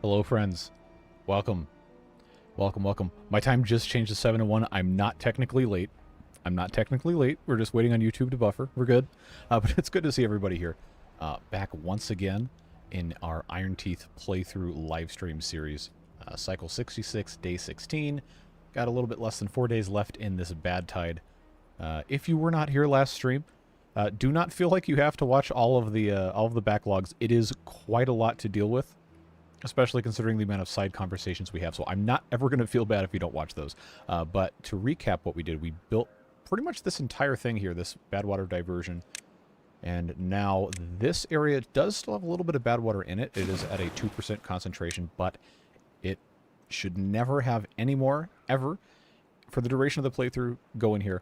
Hello, friends. Welcome. Welcome, welcome. My time just changed to 7 to 1. I'm not technically late. We're just waiting on YouTube to buffer. We're good. But it's good to see everybody here. Back once again in our Iron Teeth playthrough live stream series. Cycle 66, day 16. Got a little bit less than 4 days left in this bad tide. If you were not here last stream, do not feel like you have to watch all of the backlogs. It is quite a lot to deal with, especially considering the amount of side conversations we have. So I'm not ever going to feel bad if you don't watch those. But to recap what we did, we built pretty much this entire thing here, this badwater diversion. And now this area does still have a little bit of badwater in it. It is at a 2% concentration, but it should never have any more, ever, for the duration of the playthrough, go in here.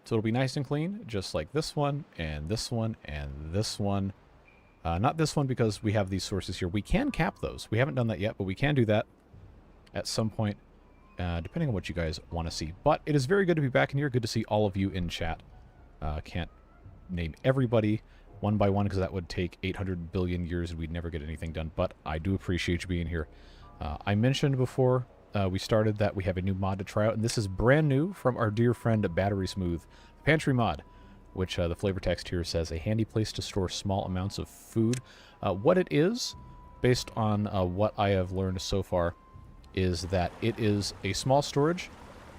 So it'll be nice and clean, just like this one, and this one, and this one. Not this one because we have these sources here. We can cap those. We haven't done that yet, but we can do that at some point, depending on what you guys want to see. But it is very good to be back in here. Good to see all of you in chat. Can't name everybody one by one because that would take 800 billion years and we'd never get anything done. But I do appreciate you being here. I mentioned before we started that we have a new mod to try out, and this is brand new from our dear friend Battery Smooth, Pantry mod, which the flavor text here says a handy place to store small amounts of food. What it is, based on what I have learned so far, is that it is a small storage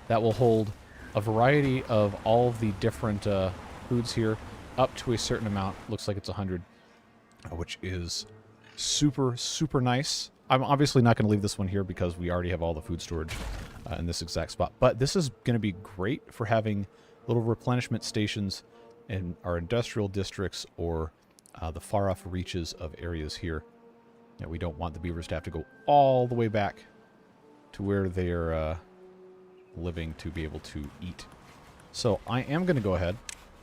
that will hold a variety of all of the different foods here up to a certain amount. Looks like it's 100, which is super, super nice. I'm obviously not going to leave this one here because we already have all the food storage in this exact spot. But this is going to be great for having little replenishment stations in our industrial districts or the far-off reaches of areas here. Yeah, we don't want the beavers to have to go all the way back to where they're living to be able to eat. So I am going to go ahead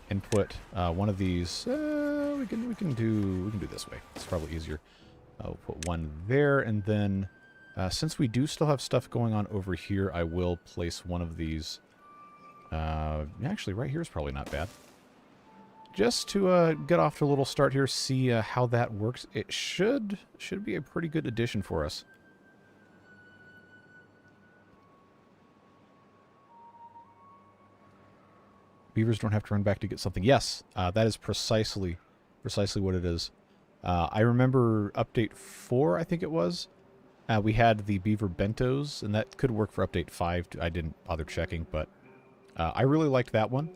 and put one of these. We can do this way. It's probably easier. I'll put one there, and then since we do still have stuff going on over here, I will place one of these. Actually, right here is probably not bad. Just to get off to a little start here, see how that works. It should be a pretty good addition for us. Beavers don't have to run back to get something. Yes, that is precisely what it is. I remember update 4, I think it was. We had the beaver bentos, and that could work for update 5. I didn't bother checking, but I really liked that one.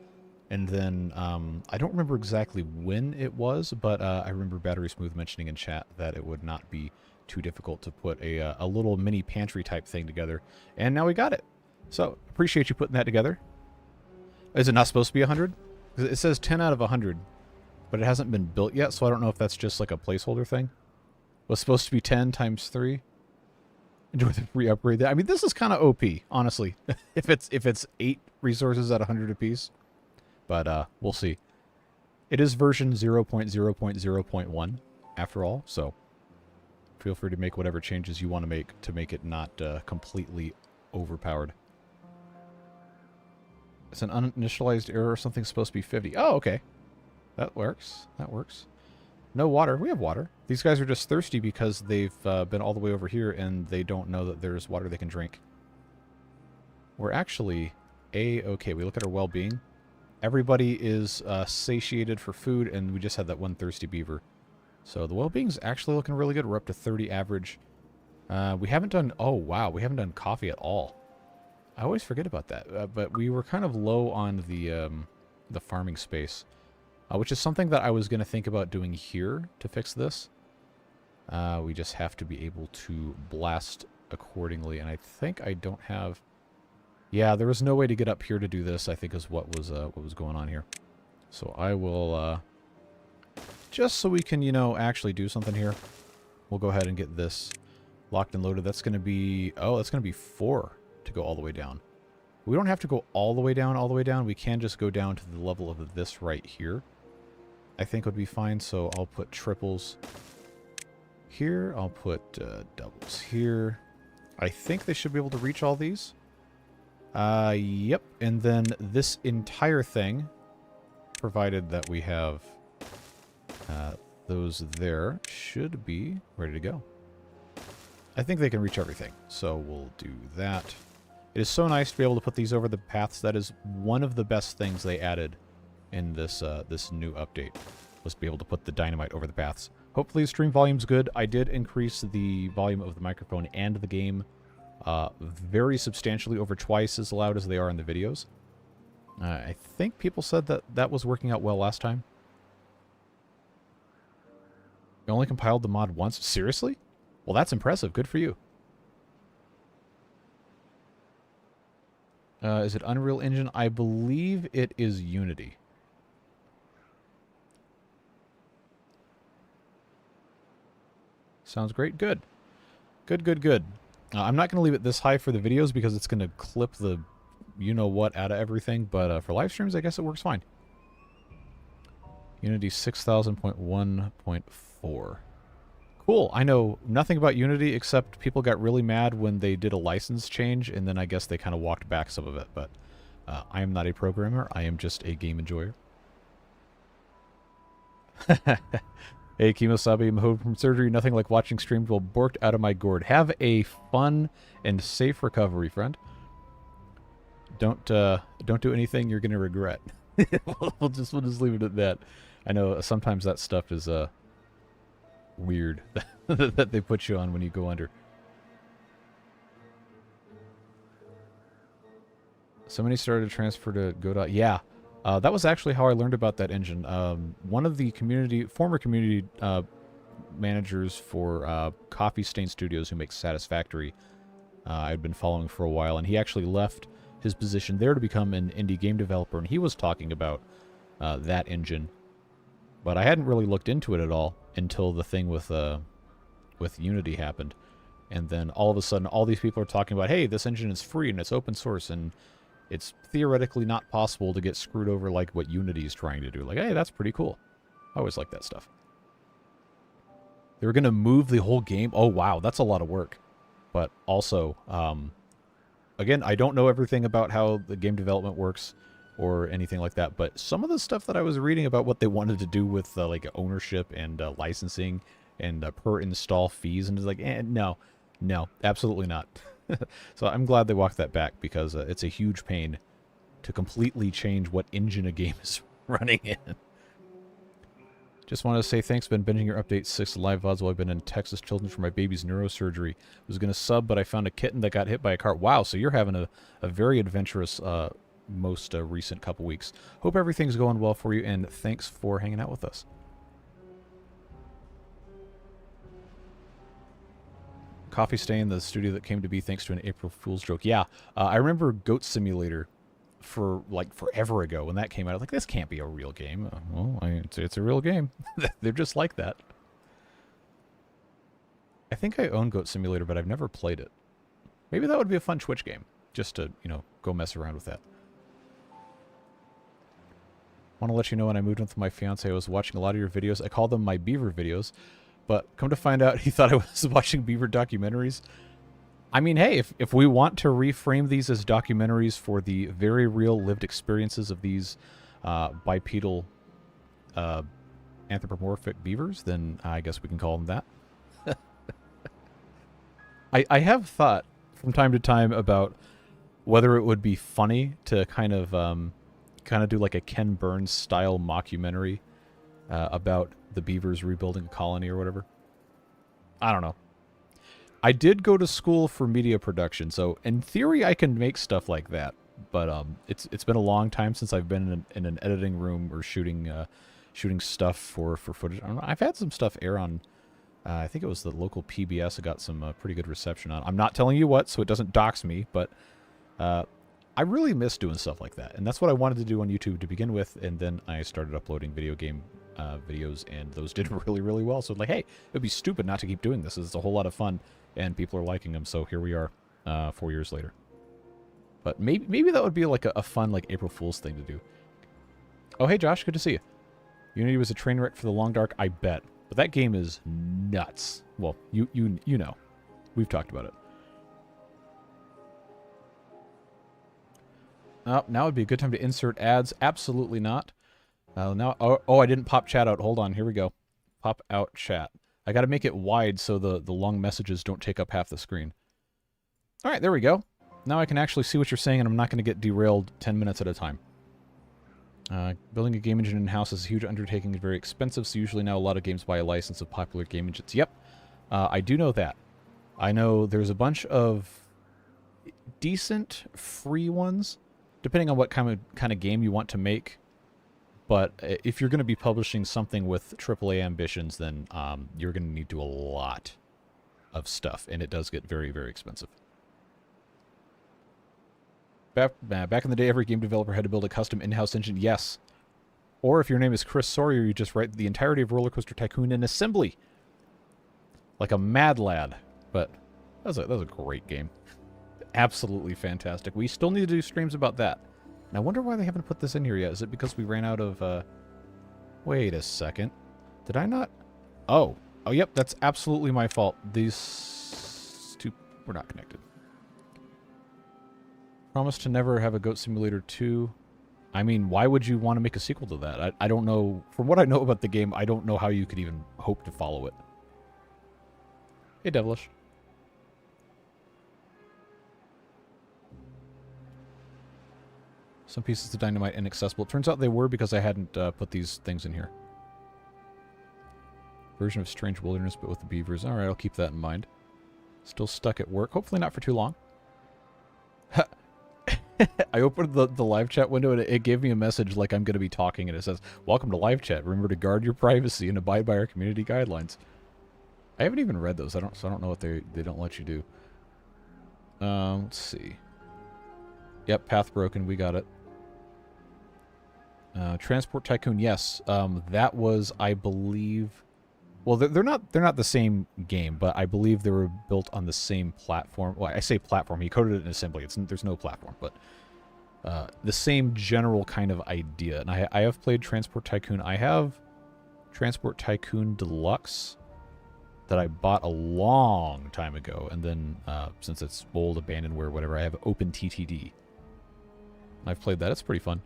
And then I don't remember exactly when it was, but I remember Battery Smooth mentioning in chat that it would not be too difficult to put a little mini pantry type thing together. And now we got it. So appreciate you putting that together. Is it not supposed to be 100? It says 10 out of 100, but it hasn't been built yet, so I don't know if that's just like a placeholder thing. It was supposed to be 10 times 3. Enjoy the free upgrade there. I mean, this is kind of OP, honestly. if it's 8 resources at 100 apiece. But we'll see. It is version 0.0.0.1 after all, so feel free to make whatever changes you want to make it not completely overpowered. It's an uninitialized error or something supposed to be 50. Oh, okay. That works. That works. No water. We have water. These guys are just thirsty because they've been all the way over here and they don't know that there's water they can drink. We're actually A-okay. We look at our well-being. Everybody is satiated for food, and we just had that one thirsty beaver. So the well-being's actually looking really good. We're up to 30 average. We haven't done... Oh, wow. We haven't done coffee at all. I always forget about that. But we were kind of low on the farming space, which is something that I was going to think about doing here to fix this. We just have to be able to blast accordingly, and I think I don't have... Yeah, there was no way to get up here to do this, I think is what was going on here. So I will, just so we can, you know, actually do something here, we'll go ahead and get this locked and loaded. That's going to be, oh, that's going to be 4 to go all the way down. We don't have to go all the way down, We can just go down to the level of this right here. I think would be fine, so I'll put triples here. I'll put doubles here. I think they should be able to reach all these. Yep, and then this entire thing, provided that we have those there, should be ready to go. I think they can reach everything, so we'll do that. It is so nice to be able to put these over the paths. That is one of the best things they added in this this new update, was to be able to put the dynamite over the paths. Hopefully the stream volume's good. I did increase the volume of the microphone and the game very substantially, over twice as loud as they are in the videos. I think people said that that was working out well last time. You only compiled the mod once? Seriously? Well, that's impressive. Good for you. Is it Unreal Engine? I believe it is Unity. Sounds great. Good. Good, good, good. I'm not going to leave it this high for the videos because it's going to clip the you-know-what out of everything, but for live streams, I guess it works fine. Unity 6000.1.4. Cool. I know nothing about Unity except people got really mad when they did a license change, and then I guess they kind of walked back some of it, but I am not a programmer. I am just a game enjoyer. Hey, Kimosabi, I'm home from surgery. Nothing like watching streams while borked out of my gourd. Have a fun and safe recovery, friend. Don't do anything you're gonna regret. we'll just leave it at that. I know sometimes that stuff is weird that they put you on when you go under. Somebody started to transfer to Godot. Yeah, that was actually how I learned about that engine. One of the former community managers for Coffee Stain Studios, who makes Satisfactory, I'd been following for a while, and he actually left his position there to become an indie game developer, and he was talking about that engine. But I hadn't really looked into it at all until the thing with Unity happened. And then all of a sudden, all these people are talking about, hey, this engine is free and it's open source, and it's theoretically not possible to get screwed over like what Unity is trying to do. Like, hey, that's pretty cool. I always like that stuff. They were going to move the whole game. Oh, wow, that's a lot of work. But also, again, I don't know everything about how the game development works or anything like that, but some of the stuff that I was reading about what they wanted to do with like ownership and licensing and per install fees, and it's like, no, absolutely not. So I'm glad they walked that back, because it's a huge pain to completely change what engine a game is running in. Just wanted to say thanks. Been binging your update 6 live VODs while I've been in Texas Children's for my baby's neurosurgery. Was going to sub, but I found a kitten that got hit by a car. Wow, so you're having a very adventurous most recent couple weeks. Hope everything's going well for you, and thanks for hanging out with us. Coffee Stain, the studio that came to be thanks to an April Fool's joke. Yeah, I remember Goat Simulator for like forever ago when that came out. I was like, this can't be a real game. Well, it's a real game. They're just like that. I think I own Goat Simulator, but I've never played it. Maybe that would be a fun Twitch game, just to, you know, go mess around with that. Want to let you know, when I moved in with my fiance, I was watching a lot of your videos. I call them my Beaver videos, but come to find out, he thought I was watching Beaver documentaries. I mean, hey, if we want to reframe these as documentaries for the very real lived experiences of these bipedal anthropomorphic beavers, then I guess we can call them that. I have thought from time to time about whether it would be funny to kind of do like a Ken Burns style mockumentary about the beavers rebuilding a colony or whatever. I don't know. I did go to school for media production, so in theory I can make stuff like that. But it's been a long time since I've been in an editing room or shooting stuff for footage. I don't know. I've had some stuff air on. I think it was the local PBS. I got some pretty good reception on. I'm not telling you what, so it doesn't dox me, but I really miss doing stuff like that, and that's what I wanted to do on YouTube to begin with. And then I started uploading video game videos, and those did really, really well. So like, hey, it'd be stupid not to keep doing this. It's a whole lot of fun, and people are liking them. So here we are, 4 years later. But maybe that would be like a fun like April Fool's thing to do. Oh, hey Josh, good to see you. Unity was a train wreck for the long dark, I bet. But that game is nuts. Well, you know, we've talked about it. Now would be a good time to insert ads. Absolutely not. Now, oh, I didn't pop chat out. Hold on, here we go. Pop out chat. I got to make it wide so the long messages don't take up half the screen. All right, there we go. Now I can actually see what you're saying, and I'm not going to get derailed 10 minutes at a time. Building a game engine in-house is a huge undertaking and very expensive, so usually now a lot of games buy a license of popular game engines. Yep, I do know that. I know there's a bunch of decent free ones, depending on what kind of game you want to make. But if you're going to be publishing something with AAA ambitions, then you're going to need to do a lot of stuff, and it does get very, very expensive. Back in the day, every game developer had to build a custom in-house engine. Yes. Or if your name is Chris Sawyer, you just write the entirety of Roller Coaster Tycoon in assembly. Like a mad lad. But that was a great game. Absolutely fantastic. We still need to do streams about that. And I wonder why they haven't put this in here yet. Is it because we ran out of... Wait a second. Did I not... Oh, yep, that's absolutely my fault. These two were not connected. Promise to never have a Goat Simulator 2. I mean, why would you want to make a sequel to that? I don't know. From what I know about the game, I don't know how you could even hope to follow it. Hey, Devilish. Some pieces of dynamite inaccessible. It turns out they were because I hadn't put these things in here. Version of Strange Wilderness, but with the beavers. Alright, I'll keep that in mind. Still stuck at work. Hopefully not for too long. I opened the live chat window and it gave me a message like I'm going to be talking, and it says, "Welcome to live chat. Remember to guard your privacy and abide by our community guidelines." I haven't even read those. So I don't know what they don't let you do. Let's see. Yep, path broken. We got it. Transport Tycoon. Yes, that was, I believe. Well, they're not the same game, but I believe they were built on the same platform. Well, I say platform. He coded it in assembly. There's no platform, but the same general kind of idea. And I have played Transport Tycoon. I have Transport Tycoon Deluxe that I bought a long time ago, and then since it's old, abandonware, whatever, I have OpenTTD. I've played that. It's pretty fun.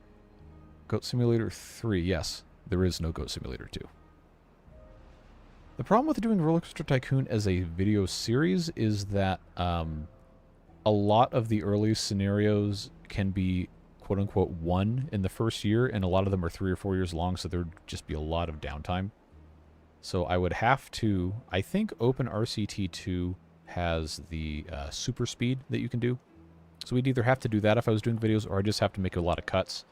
Goat Simulator 3. Yes, there is no Goat Simulator 2. The problem with doing Roller Coaster Tycoon as a video series is that a lot of the early scenarios can be quote-unquote won in the first year, and a lot of them are 3 or 4 years long, so there'd just be a lot of downtime. So I would have to... I think OpenRCT2 has the super speed that you can do. So we'd either have to do that if I was doing videos, or I just have to make a lot of cuts,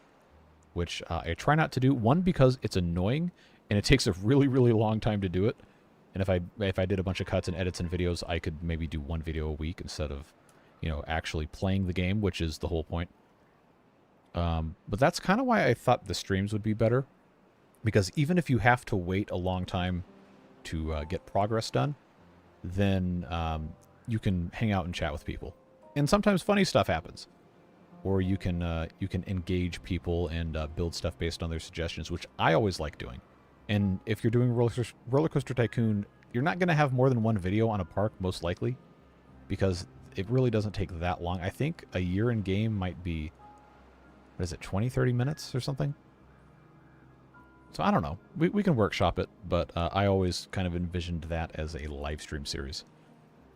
which I try not to do. One, because it's annoying, and it takes a really, really long time to do it. And if I did a bunch of cuts and edits and videos, I could maybe do one video a week instead of, you know, actually playing the game, which is the whole point. But that's kind of why I thought the streams would be better. Because even if you have to wait a long time to get progress done, then you can hang out and chat with people. And sometimes funny stuff happens. Or you can engage people and build stuff based on their suggestions, which I always like doing. And if you're doing Roller Coaster Tycoon, you're not going to have more than one video on a park, most likely, because it really doesn't take that long. I think a year in game might be, what is it, 20, 30 minutes or something? So I don't know. We can workshop it, but I always kind of envisioned that as a live stream series.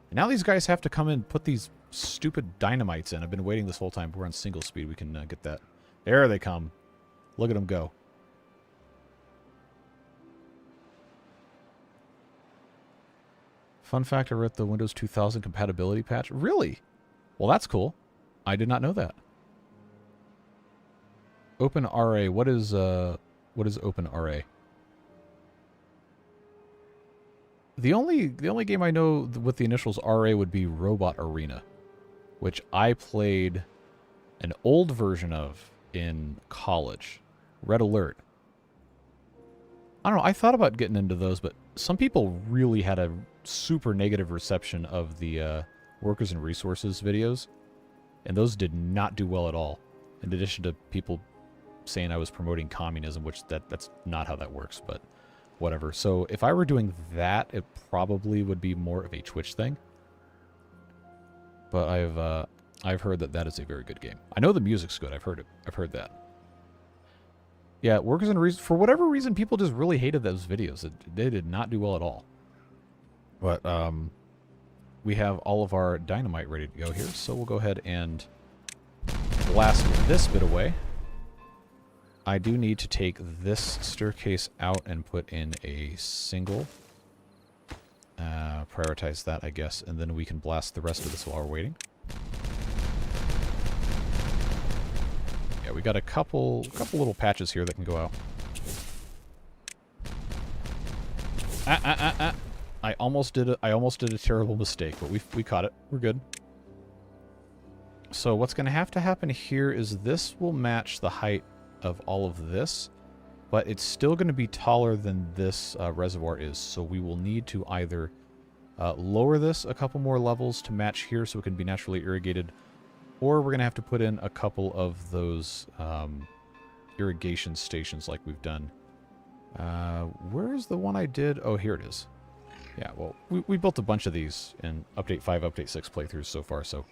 And now these guys have to come and put these stupid dynamites in. I've been waiting this whole time. We're on single speed. We can get that. There they come. Look at them go. Fun fact, I wrote the Windows 2000 compatibility patch. Really? Well, that's cool. I did not know that. OpenRA. What is OpenRA? The only game I know with the initials RA would be Robot Arena, which I played an old version of in college. Red Alert. I don't know, I thought about getting into those, but some people really had a super negative reception of the Workers and Resources videos, and those did not do well at all. In addition to people saying I was promoting communism, which that's not how that works, but whatever. So if I were doing that, it probably would be more of a Twitch thing. But I've heard that is a very good game. I know the music's good. I've heard it. I've heard that. Yeah, Workers and Reasons, for whatever reason, people just really hated those videos. They did not do well at all. But we have all of our dynamite ready to go here, so we'll go ahead and blast this bit away. I do need to take this staircase out and put in a single. Prioritize that, I guess, and then we can blast the rest of this while we're waiting. Yeah, we got a couple little patches here that can go out. I almost did a terrible mistake, but we caught it. We're good. So what's going to happen here is this will match the height of all of this, but it's still going to be taller than this reservoir is. So we will need to either lower this a couple more levels to match here so it can be naturally irrigated, or we're going to have to put in a couple of those irrigation stations like we've done. Where's the one I did? Oh, here it is. Yeah, well, we built a bunch of these in Update 5, Update 6 playthroughs so far, so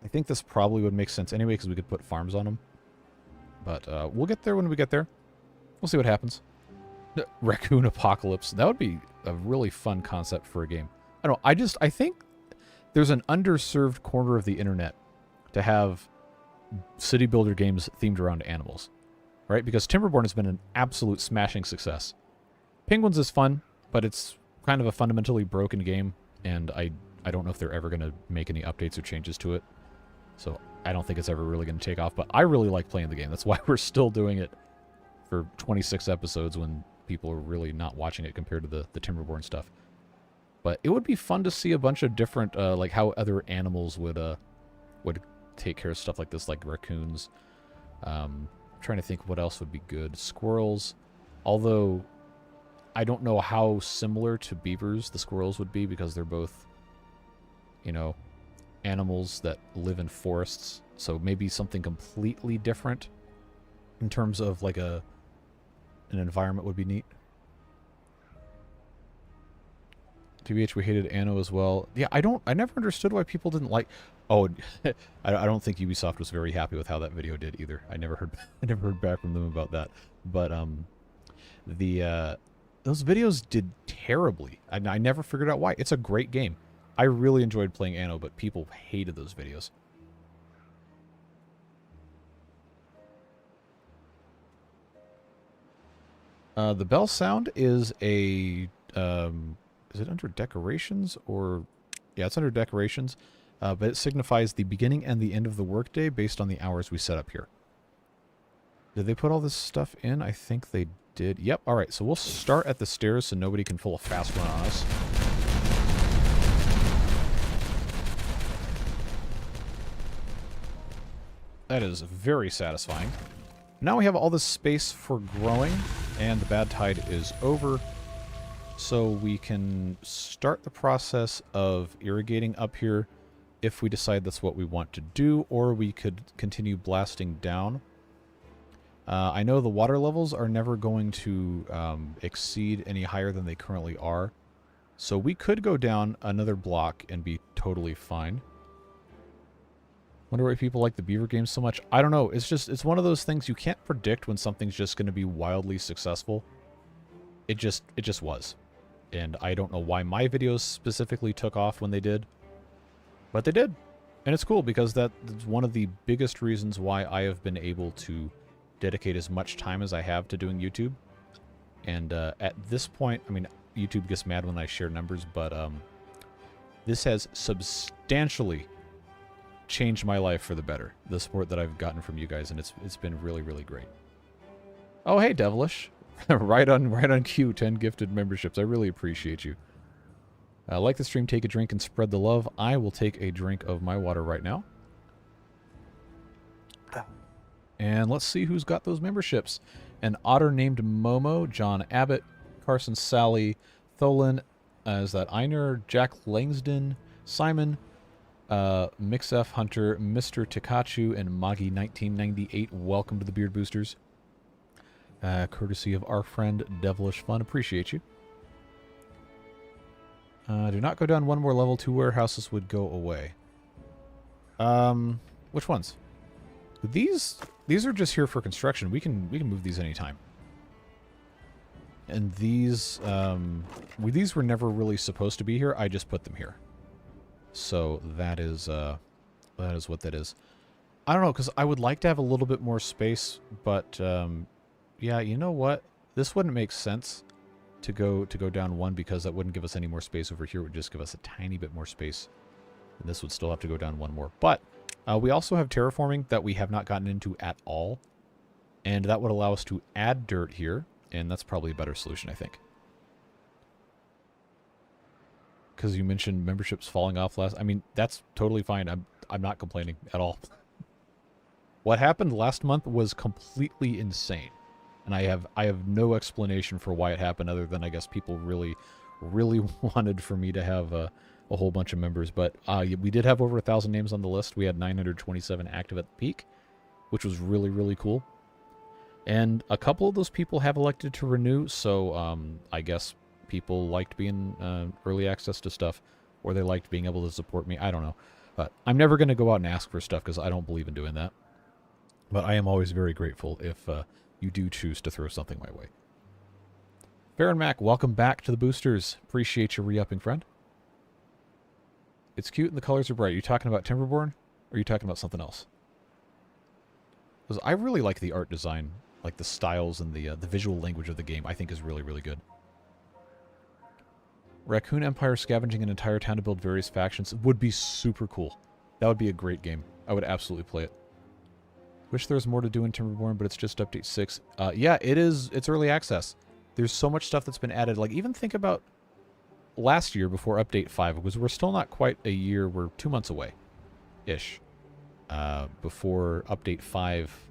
I think this probably would make sense anyway because we could put farms on them. But we'll get there when we get there. We'll see what happens. Raccoon apocalypse. That would be a really fun concept for a game. I don't know, I think there's an underserved corner of the internet to have city builder games themed around animals. Right? Because Timberborn has been an absolute smashing success. Penguins is fun, but it's kind of a fundamentally broken game, and I don't know if they're ever going to make any updates or changes to it. So I don't think it's ever really going to take off, but I really like playing the game. That's why we're still doing it for 26 episodes when people are really not watching it compared to the Timberborn stuff. But it would be fun to see a bunch of different, like how other animals would take care of stuff like this, like raccoons. Trying to think what else would be good. Squirrels, although I don't know how similar to beavers the squirrels would be because they're both, you know, animals that live in forests. So maybe something completely different in terms of like an environment would be neat. TBH, we hated Anno as well. Yeah, I never understood why people didn't like. Oh, I don't think Ubisoft was very happy with how that video did either. I never heard back from them about that. But those videos did terribly. I never figured out why. It's a great game. I really enjoyed playing Anno, but people hated those videos. The bell sound is a is it under decorations or yeah, it's under decorations. But it signifies the beginning and the end of the workday based on the hours we set up here. Did they put all this stuff in? I think they did. Yep. All right. So we'll start at the stairs so nobody can pull a fast one on us. That is very satisfying. Now we have all this space for growing, and the bad tide is over. So we can start the process of irrigating up here if we decide that's what we want to do, or we could continue blasting down. I know the water levels are never going to exceed any higher than they currently are. So we could go down another block and be totally fine. Wonder why people like the Beaver games so much. I don't know. It's one of those things you can't predict when something's just going to be wildly successful. It just was. And I don't know why my videos specifically took off when they did. But they did. And it's cool because that's one of the biggest reasons why I have been able to dedicate as much time as I have to doing YouTube. And at this point, I mean, YouTube gets mad when I share numbers, but this has substantially changed my life for the better. The support that I've gotten from you guys, and it's been really, really great. Oh, hey, Devilish. right on cue, 10 gifted memberships. I really appreciate you. Like the stream, take a drink and spread the love. I will take a drink of my water right now. And let's see who's got those memberships. An otter named Momo, John Abbott, Carson Sally, Tholen, is that Einer, Jack Langsden, Simon, MixF Hunter, Mr. Takachu, and Magi1998. Welcome to the Beard Boosters. Courtesy of our friend Devilish Fun. Appreciate you. Do not go down one more level. 2 warehouses would go away. Which ones? These are just here for construction. We can move these anytime. And these were never really supposed to be here. I just put them here. So that is what that is. I don't know, because I would like to have a little bit more space, but yeah, you know what? This wouldn't make sense to go down one, because that wouldn't give us any more space over here. It would just give us a tiny bit more space. And this would still have to go down one more. But we also have terraforming that we have not gotten into at all. And that would allow us to add dirt here. And that's probably a better solution, I think. Because you mentioned memberships falling off last. I mean, that's totally fine. I'm not complaining at all. What happened last month was completely insane. And I have no explanation for why it happened, other than I guess people really wanted for me to have a whole bunch of members. But we did have over 1,000 names on the list. We had 927 active at the peak, which was really cool. And a couple of those people have elected to renew, so I guess people liked being early access to stuff, or they liked being able to support me. I don't know. But I'm never going to go out and ask for stuff, because I don't believe in doing that. But I am always very grateful if you do choose to throw something my way. Baron Mac, welcome back to the boosters. Appreciate you re-upping, friend. It's cute and the colors are bright. Are you talking about Timberborn, or are you talking about something else? Because I really like the art design. Like the styles and the visual language of the game, I think is really good. Raccoon Empire scavenging an entire town to build various factions would be super cool. That would be a great game. I would absolutely play it. Wish there was more to do in Timberborn, but it's just update 6. Yeah, it is. It's early access. There's so much stuff that's been added. Like, even think about last year before update 5, because we're still not quite a year. We're 2 months away-ish before update 5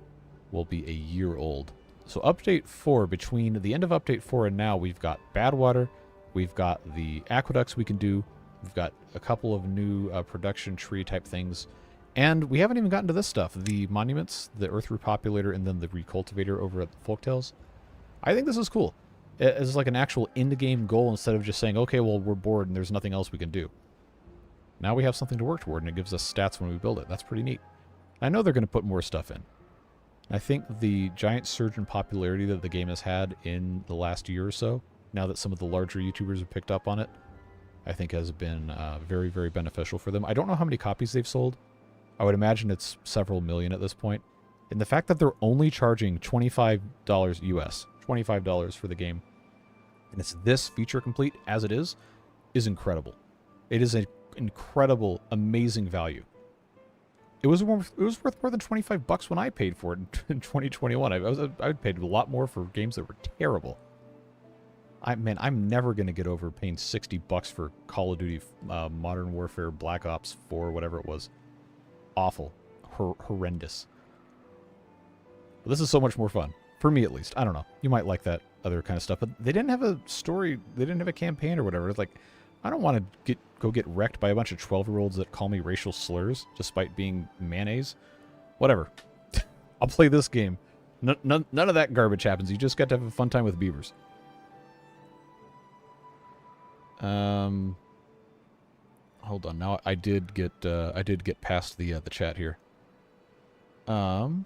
will be a year old. So update 4, between the end of update 4 and now, we've got badwater, we've got the aqueducts we can do, we've got a couple of new production tree type things, and we haven't even gotten to this stuff, the monuments, the earth repopulator, and then the recultivator over at Folktales. I think this is cool. It's like an actual in-the-game goal, instead of just saying, okay, well, we're bored and there's nothing else we can do. Now we have something to work toward, and it gives us stats when we build it. That's pretty neat. I know they're going to put more stuff in. I think the giant surge in popularity that the game has had in the last year or so, now that some of the larger YouTubers have picked up on it, I think has been very beneficial for them. I don't know how many copies they've sold. I would imagine it's several million at this point. And the fact that they're only charging $25 US, $25 for the game, and it's this feature complete as it is incredible. It is an incredible, amazing value. It was worth more than $25 when I paid for it in 2021. I paid a lot more for games that were terrible. I'm never gonna get over paying $60 for Call of Duty Modern Warfare Black Ops 4, whatever it was. Awful, horrendous. But this is so much more fun for me, at least. I don't know. You might like that other kind of stuff, but they didn't have a story. They didn't have a campaign or whatever. It's like, I don't want to go get wrecked by a bunch of 12-year-olds that call me racial slurs despite being mayonnaise. Whatever. I'll play this game. None of that garbage happens. You just got to have a fun time with beavers. Hold on. Now I did get past the chat here. Let's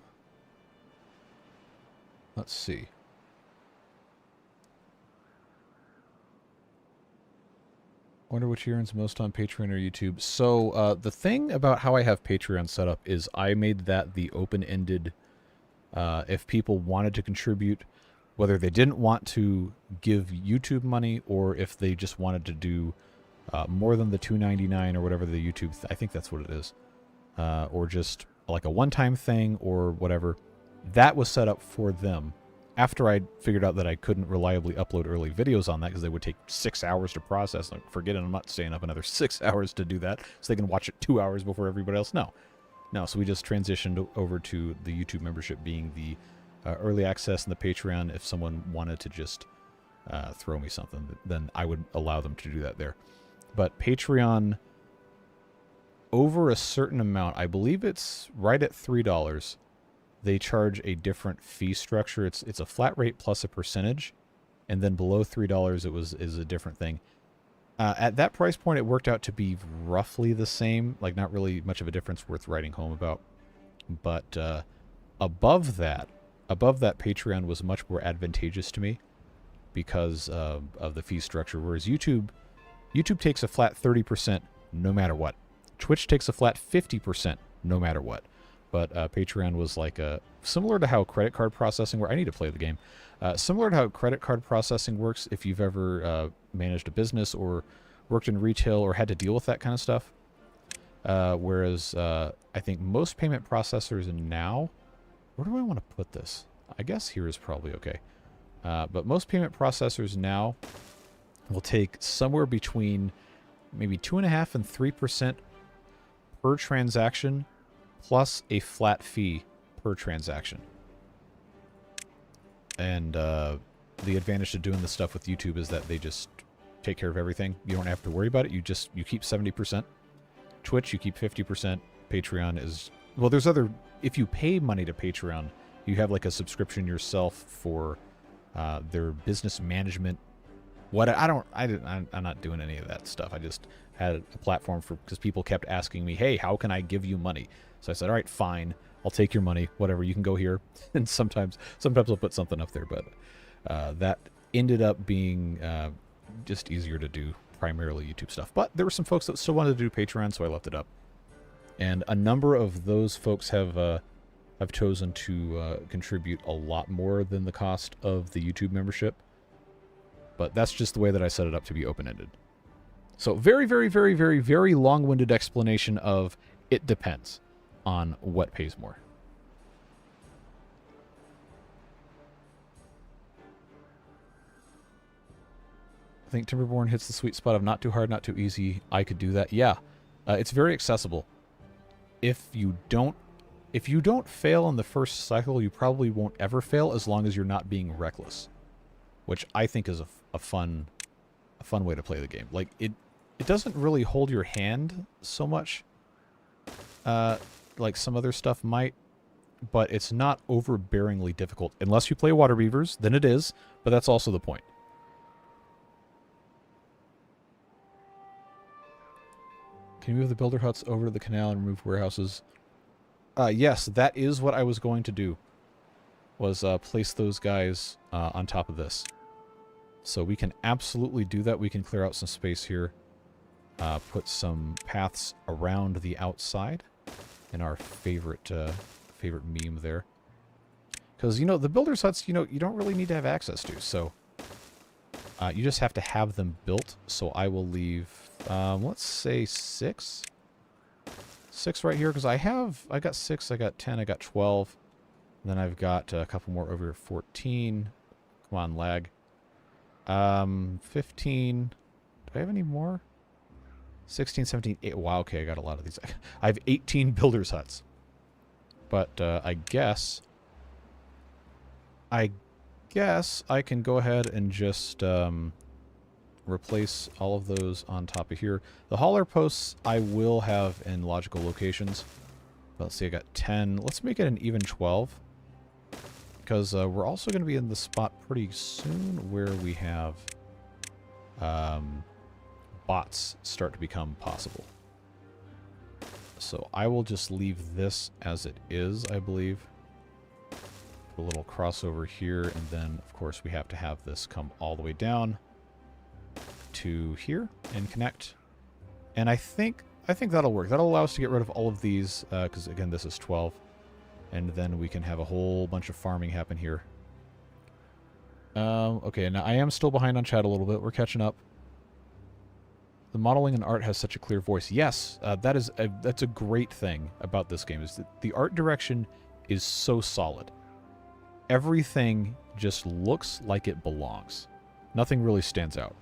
see. Wonder which earns most on Patreon or YouTube. So the thing about how I have Patreon set up is I made that the open-ended. If people wanted to contribute, whether they didn't want to give YouTube money or if they just wanted to do more than the $2.99 or whatever the YouTube. I think that's what it is, or just like a one-time thing or whatever. That was set up for them. After I figured out that I couldn't reliably upload early videos on that because they would take 6 hours to process. Like, forget it, I'm not staying up another 6 hours to do that so they can watch it 2 hours before everybody else. No, so we just transitioned over to the YouTube membership being the early access and the Patreon. If someone wanted to just throw me something, then I would allow them to do that there. But Patreon, over a certain amount, I believe it's right at $3, they charge a different fee structure. It's a flat rate plus a percentage, and then below $3 is a different thing. At that price point, it worked out to be roughly the same, like not really much of a difference worth writing home about. But above that Patreon was much more advantageous to me. because of the fee structure, whereas YouTube takes a flat 30% no matter what. Twitch takes a flat 50% no matter what. But Patreon was like similar to how credit card processing works. I need to play the game. Similar to how credit card processing works if you've ever managed a business or worked in retail or had to deal with that kind of stuff. Whereas I think most payment processors now... Where do I want to put this? I guess here is probably okay. But most payment processors now will take somewhere between maybe 2.5% and 3% per transaction, plus a flat fee per transaction. And the advantage to doing this stuff with YouTube is that they just take care of everything. You don't have to worry about it. You keep 70%. Twitch, you keep 50%. Patreon is... Well, there's other... If you pay money to Patreon, you have like a subscription yourself for their business management. I'm not doing any of that stuff. I just had a platform because people kept asking me, hey, how can I give you money? So I said, all right, fine. I'll take your money, whatever. You can go here. And sometimes I'll put something up there. But that ended up being just easier to do, primarily YouTube stuff. But there were some folks that still wanted to do Patreon, so I left it up. And a number of those folks have chosen to contribute a lot more than the cost of the YouTube membership. But that's just the way that I set it up to be open-ended. So very, very, very, very, very long-winded explanation of it depends on what pays more. I think Timberborn hits the sweet spot of not too hard, not too easy. I could do that. Yeah, it's very accessible. If you don't fail in the first cycle, you probably won't ever fail as long as you're not being reckless, which I think is a fun way to play the game. Like it doesn't really hold your hand so much, like some other stuff might, but it's not overbearingly difficult unless you play water beavers. Then it is, but that's also the point. Can you move the builder huts over to the canal and remove warehouses? Yes, that is what I was going to do, was place those guys on top of this. So we can absolutely do that. We can clear out some space here, put some paths around the outside, in our favorite meme there. Because, you know, the builder's huts, you know, you don't really need to have access to, so you just have to have them built. So I will leave... let's say 6. 6 right here, because I got 6, I got 10, I got 12. And then I've got a couple more over here. 14. Come on, lag. 15. Do I have any more? 16, 17, 8. Wow, okay, I got a lot of these. I have 18 builder's huts. But I guess I can go ahead and just... replace all of those on top of here. The hauler posts I will have in logical locations. Let's see, I got 10. Let's make it an even 12. Because we're also going to be in the spot pretty soon where we have bots start to become possible. So I will just leave this as it is, I believe. Put a little crossover here, and then, of course, we have to have this come all the way down to here and connect. And I think that'll work. That'll allow us to get rid of all of these, because, again, this is 12. And then we can have a whole bunch of farming happen here. Okay, now I am still behind on chat a little bit. We're catching up. The modeling and art has such a clear voice. Yes, that's a great thing about this game, is that the art direction is so solid. Everything just looks like it belongs. Nothing really stands out.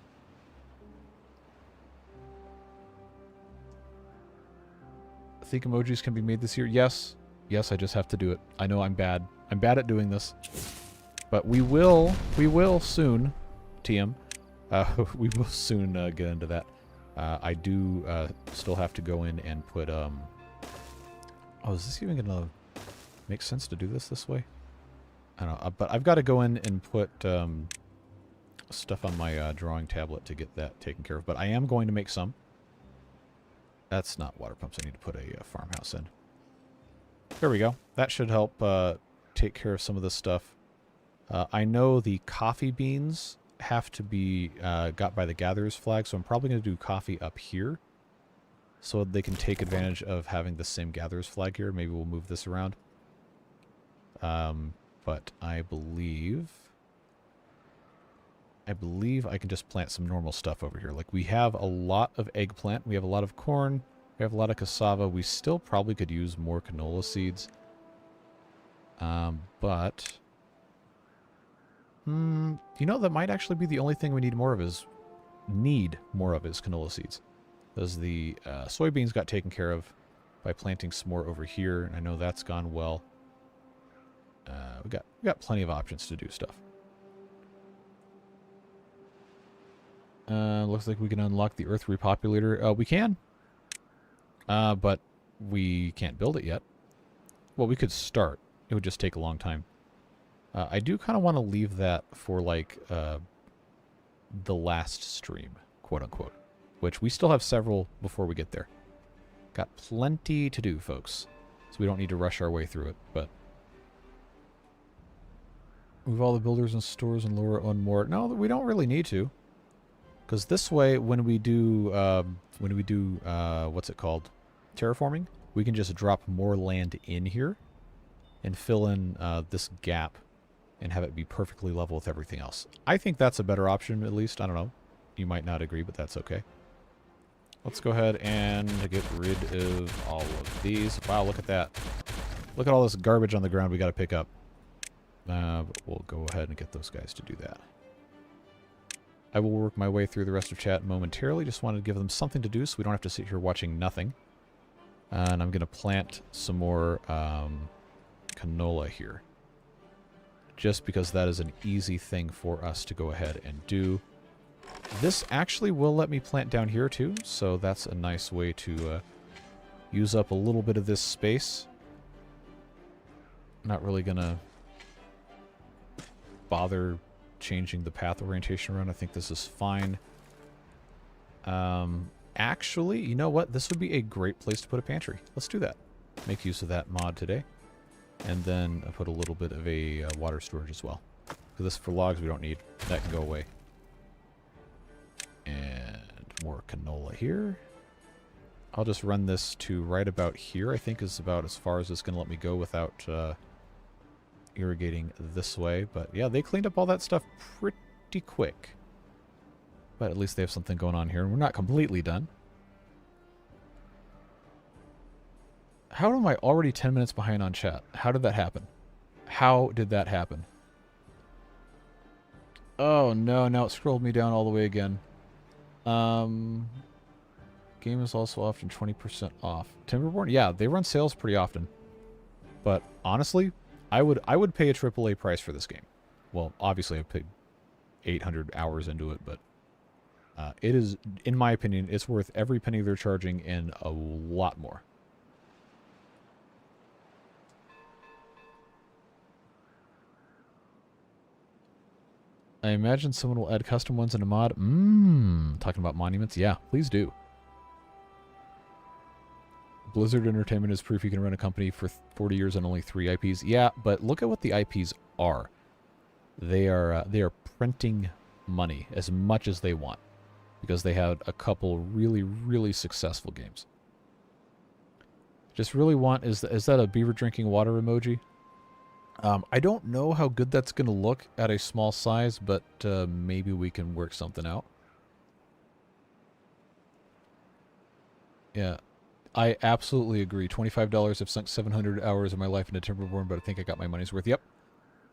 I think emojis can be made this year. Yes. Yes, I just have to do it. I know I'm bad. I'm bad at doing this. But we will soon, TM. We will soon get into that. I do still have to go in and put... Oh, is this even going to make sense to do this way? I don't know. But I've got to go in and put stuff on my drawing tablet to get that taken care of. But I am going to make some. That's not water pumps. I need to put a farmhouse in. There we go. That should help take care of some of this stuff. I know the coffee beans have to be got by the gatherer's flag, so I'm probably going to do coffee up here so they can take advantage of having the same gatherer's flag here. Maybe we'll move this around. But I believe I can just plant some normal stuff over here. Like, we have a lot of eggplant, we have a lot of corn, we have a lot of cassava. We still probably could use more canola seeds. But you know, that might actually be the only thing we need more of is canola seeds. Because the soybeans got taken care of by planting some more over here, and I know that's gone well. We got plenty of options to do stuff. Looks like we can unlock the Earth Repopulator. We can. But we can't build it yet. Well, we could start. It would just take a long time. I do kind of want to leave that for, like, the last stream, quote-unquote. Which we still have several before we get there. Got plenty to do, folks. So we don't need to rush our way through it, but... Move all the builders and stores and lower on more. No, we don't really need to. Because this way, when we do, what's it called? Terraforming, we can just drop more land in here and fill in this gap and have it be perfectly level with everything else. I think that's a better option, at least. I don't know. You might not agree, but that's okay. Let's go ahead and get rid of all of these. Wow, look at that. Look at all this garbage on the ground we got to pick up. But we'll go ahead and get those guys to do that. I will work my way through the rest of chat momentarily. Just wanted to give them something to do so we don't have to sit here watching nothing. And I'm going to plant some more canola here. Just because that is an easy thing for us to go ahead and do. This actually will let me plant down here too, so that's a nice way to use up a little bit of this space. Not really going to bother changing the path orientation around. I think this is fine. Actually, you know what? This would be a great place to put a pantry. Let's do that. Make use of that mod today. And then put a little bit of a water storage as well. So this for logs we don't need. That can go away. And more canola here. I'll just run this to right about here. I think is about as far as it's going to let me go without irrigating this way. But yeah, they cleaned up all that stuff pretty quick. But at least they have something going on here. And we're not completely done. How am I already 10 minutes behind on chat? How did that happen? How did that happen? Oh no, now it scrolled me down all the way again. Game is also often 20% off. Timberborn? Yeah, they run sales pretty often. But honestly, I would pay a AAA price for this game. Well, obviously I paid 800 hours into it, but it is, in my opinion, it's worth every penny they're charging and a lot more. I imagine someone will add custom ones in a mod. Talking about monuments? Yeah, please do. Blizzard Entertainment is proof you can run a company for 40 years on only 3 IPs. Yeah, but look at what the IPs are. They are printing money as much as they want. Because they had a couple really, really successful games. Just really want... Is that a beaver drinking water emoji? I don't know how good that's going to look at a small size, but maybe we can work something out. Yeah, I absolutely agree. $25. I've sunk 700 hours of my life into Timberborn, but I think I got my money's worth. Yep.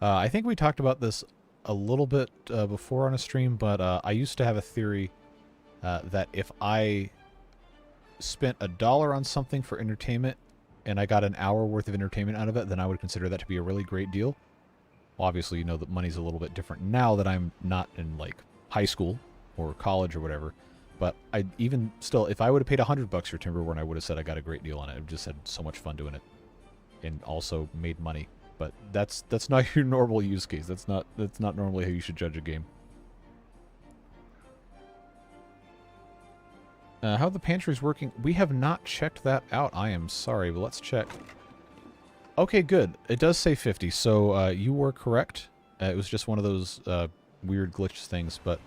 I think we talked about this a little bit before on a stream, but I used to have a theory that if I spent $1 on something for entertainment, and I got an hour worth of entertainment out of it, then I would consider that to be a really great deal. Well, obviously, you know that money's a little bit different now that I'm not in, like, high school or college or whatever. But I even still, if I would have paid $100 for Timberborn, I would have said I got a great deal on it. I've just had so much fun doing it, and also made money. But that's not your normal use case. That's not normally how you should judge a game. How the pantry's working? We have not checked that out. I am sorry, but let's check. Okay, good. It does say 50, so you were correct. It was just one of those weird glitch things, but...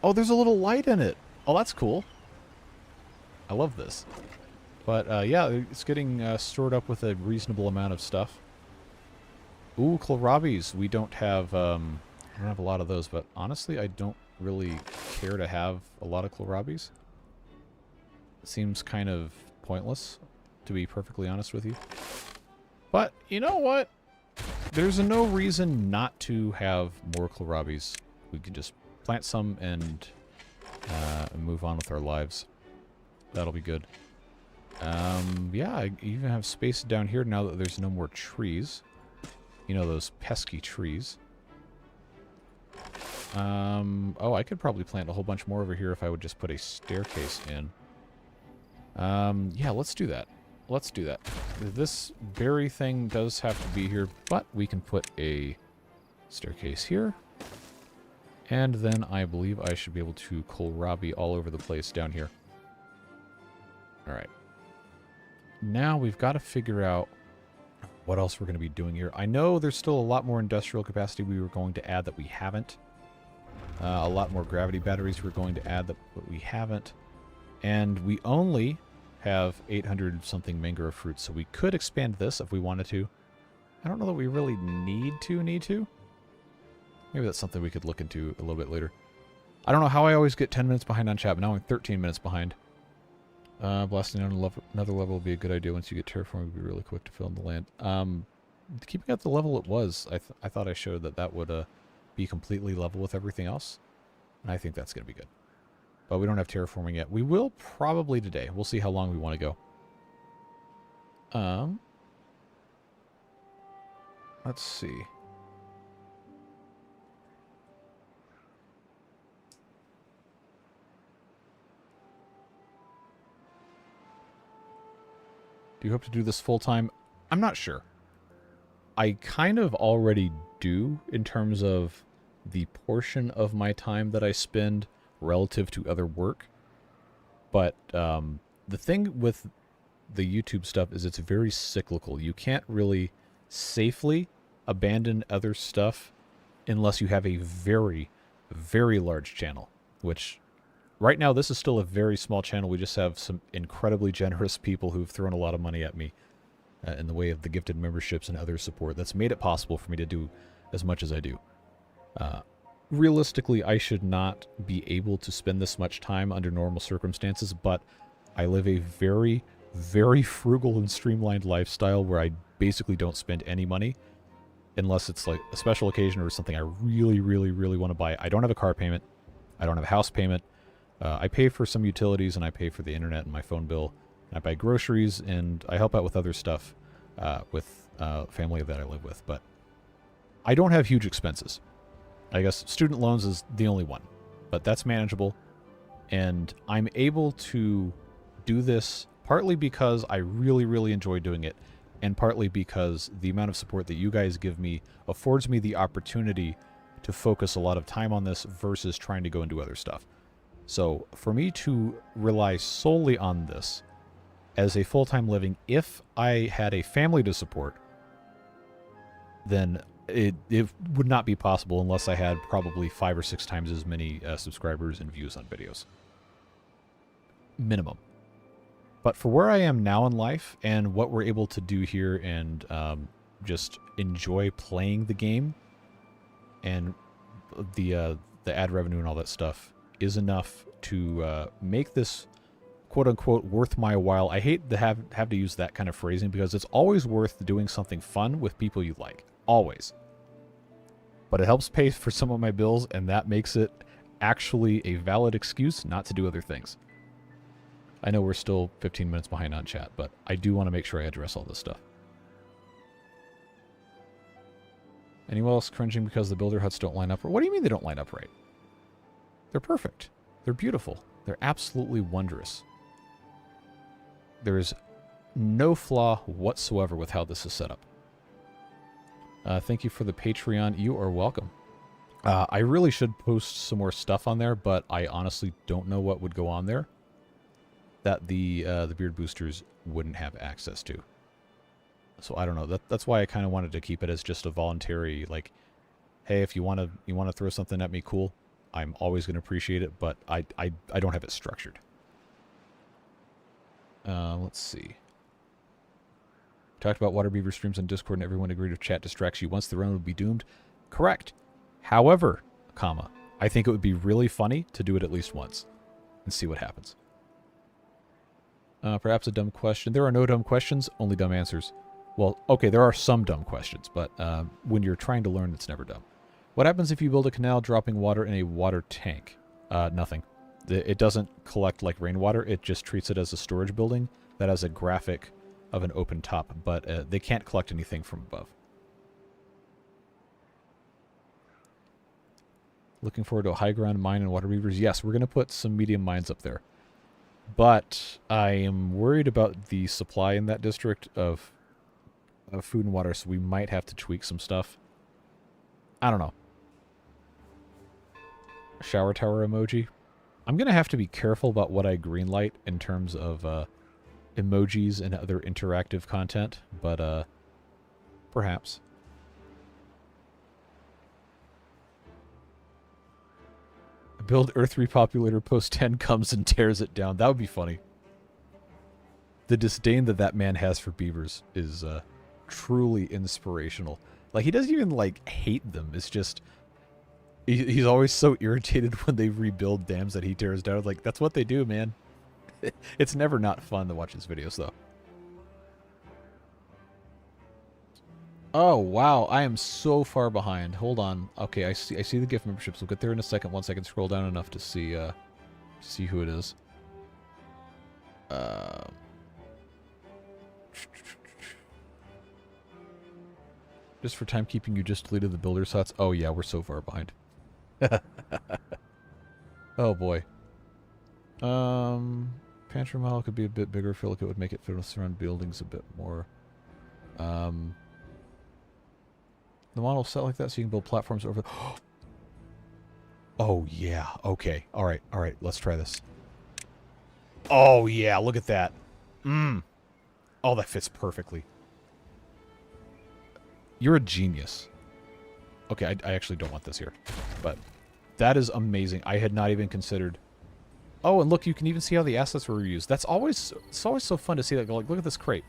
Oh, there's a little light in it! Oh, that's cool. I love this. But, yeah, it's getting stored up with a reasonable amount of stuff. Ooh, kohlrabies. We don't have, I don't have a lot of those, but honestly, I don't really care to have a lot of kohlrabies. It seems kind of pointless, to be perfectly honest with you. But, you know what? There's no reason not to have more kohlrabies. We can just plant some and move on with our lives. That'll be good. Yeah, I even have space down here now that there's no more trees. You know, those pesky trees. Oh, I could probably plant a whole bunch more over here if I would just put a staircase in. Yeah, let's do that. Let's do that. This berry thing does have to be here, but we can put a staircase here. And then I believe I should be able to kohlrabi all over the place down here. Alright. Now we've got to figure out what else we're going to be doing here. I know there's still a lot more industrial capacity we were going to add that we haven't. A lot more gravity batteries we're going to add that we haven't. And we only have 800 something mangrove fruits, so we could expand this if we wanted to. I don't know that we really need to. Maybe that's something we could look into a little bit later. I don't know how I always get 10 minutes behind on chat, but now I'm 13 minutes behind. Blasting on another level would be a good idea. Once you get terraforming, would be really quick to fill in the land. Keeping at the level it was, I thought I showed that would be completely level with everything else. And I think that's going to be good. But we don't have terraforming yet. We will probably today. We'll see how long we want to go. Let's see. Do you hope to do this full time? I'm not sure. I kind of already do in terms of the portion of my time that I spend relative to other work. But the thing with the YouTube stuff is it's very cyclical. You can't really safely abandon other stuff unless you have a very, very large channel, which right now this is still a very small channel. We just have some incredibly generous people who've thrown a lot of money at me in the way of the gifted memberships and other support. That's made it possible for me to do as much as I do. Realistically, I should not be able to spend this much time under normal circumstances, but I live a very, very frugal and streamlined lifestyle where I basically don't spend any money unless it's like a special occasion or something I really, really, really want to buy. I don't have a car payment. I don't have a house payment. I pay for some utilities and I pay for the internet and my phone bill. And I buy groceries and I help out with other stuff with family that I live with. But I don't have huge expenses. I guess student loans is the only one, but that's manageable. And I'm able to do this partly because I really, really enjoy doing it, and partly because the amount of support that you guys give me affords me the opportunity to focus a lot of time on this versus trying to go and do other stuff. So for me to rely solely on this as a full-time living, if I had a family to support, then it would not be possible unless I had probably 5 or 6 times as many subscribers and views on videos. Minimum. But for where I am now in life and what we're able to do here and just enjoy playing the game and the ad revenue and all that stuff is enough to make this quote-unquote worth my while. I hate to have to use that kind of phrasing because it's always worth doing something fun with people you like. Always. But it helps pay for some of my bills, and that makes it actually a valid excuse not to do other things. I know we're still 15 minutes behind on chat, but I do want to make sure I address all this stuff. Anyone else cringing because the builder huts don't line up? What do you mean they don't line up right? They're perfect. They're beautiful. They're absolutely wondrous. There's no flaw whatsoever with how this is set up. Thank you for the Patreon. You are welcome. I really should post some more stuff on there, but I honestly don't know what would go on there that the beard boosters wouldn't have access to. So I don't know. That's why I kind of wanted to keep it as just a voluntary, like, hey, if you want to throw something at me, cool. I'm always going to appreciate it, but I don't have it structured. Let's see. Talked about water beaver streams on Discord, and everyone agreed if chat distracts you once, the run would be doomed. Correct. However, comma, I think it would be really funny to do it at least once and see what happens. Perhaps a dumb question. There are no dumb questions, only dumb answers. Well, okay, there are some dumb questions, but when you're trying to learn, it's never dumb. What happens if you build a canal dropping water in a water tank? Nothing. It doesn't collect like rainwater. It just treats it as a storage building that has a graphic of an open top, but they can't collect anything from above. Looking forward to a high ground mine and water beavers. Yes, we're going to put some medium mines up there. But I am worried about the supply in that district of food and water, so we might have to tweak some stuff. I don't know. Shower tower emoji. I'm going to have to be careful about what I greenlight in terms of emojis and other interactive content, but perhaps. Build Earth Repopulator post 10 comes and tears it down. That would be funny. The disdain that man has for beavers is truly inspirational. Like, he doesn't even, like, hate them. It's just... He's always so irritated when they rebuild dams that he tears down. Like, that's what they do, man. It's never not fun to watch his videos, though. Oh, wow. I am so far behind. Hold on. Okay, I see the gift memberships. We'll get there in a second once I can scroll down enough to see who it is. Just for timekeeping, you just deleted the builder's huts. Oh, yeah, we're so far behind. Oh, boy. Pantry model could be a bit bigger. I feel like it would make it fit with surround buildings a bit more. The model set like that so you can build platforms over... Oh, yeah. Okay. All right. Let's try this. Oh, yeah. Look at that. Oh, that fits perfectly. You're a genius. Okay, I actually don't want this here. But that is amazing. I had not even considered... Oh, and look, you can even see how the assets were reused. It's always so fun to see that. Like, look at this crate.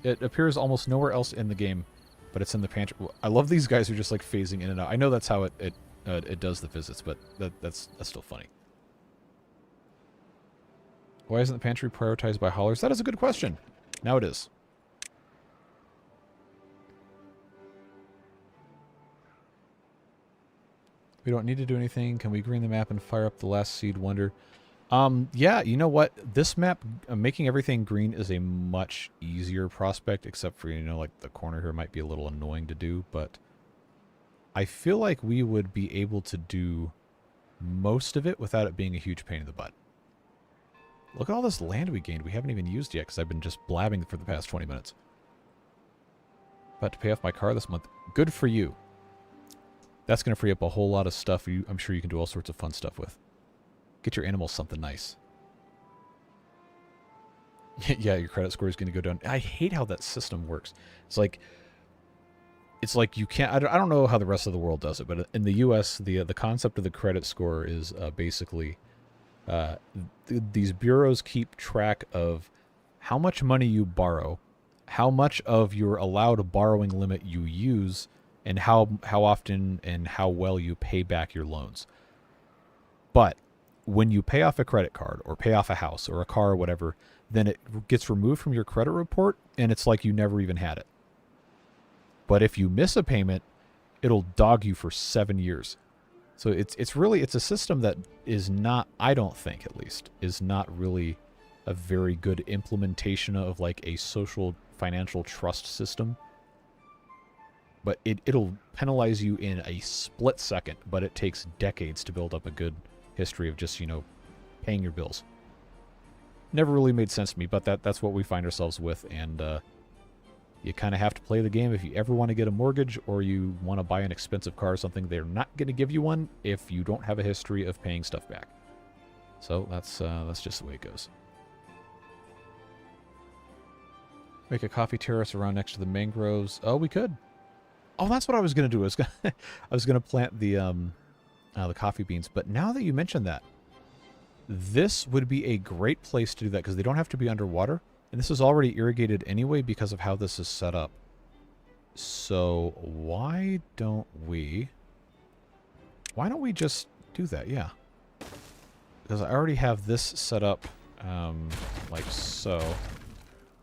It appears almost nowhere else in the game, but it's in the pantry. I love these guys who are just like phasing in and out. I know that's how it does the visits, but that's still funny. Why isn't the pantry prioritized by haulers? That is a good question. Now it is. We don't need to do anything. Can we green the map and fire up the last seed wonder? Yeah, you know what? This map, making everything green is a much easier prospect, except for, you know, like the corner here might be a little annoying to do, but I feel like we would be able to do most of it without it being a huge pain in the butt. Look at all this land we gained we haven't even used yet because I've been just blabbing for the past 20 minutes. About to pay off my car this month. Good for you. That's going to free up a whole lot of stuff I'm sure you can do all sorts of fun stuff with. Get your animals something nice. Yeah, your credit score is going to go down. I hate how that system works. It's like you can't... I don't know how the rest of the world does it, but in the U.S., the concept of the credit score is basically... these bureaus keep track of how much money you borrow, how much of your allowed borrowing limit you use, and how often and how well you pay back your loans. But when you pay off a credit card or pay off a house or a car or whatever, then it gets removed from your credit report and it's like you never even had it. But if you miss a payment, it'll dog you for 7 years. So it's a system that is not, I don't think at least, is not really a very good implementation of like a social financial trust system. But it'll penalize you in a split second, but it takes decades to build up a good history of just, you know, paying your bills. Never really made sense to me, but that's what we find ourselves with, and you kind of have to play the game if you ever want to get a mortgage or you want to buy an expensive car or something. They're not going to give you one if you don't have a history of paying stuff back. So that's just the way it goes. Make a coffee terrace around next to the mangroves. Oh, we could. Oh, that's what I was gonna do. I was gonna plant the coffee beans. But now that you mentioned that, this would be a great place to do that because they don't have to be underwater, and this is already irrigated anyway because of how this is set up. So why don't we just do that? Yeah, because I already have this set up like so.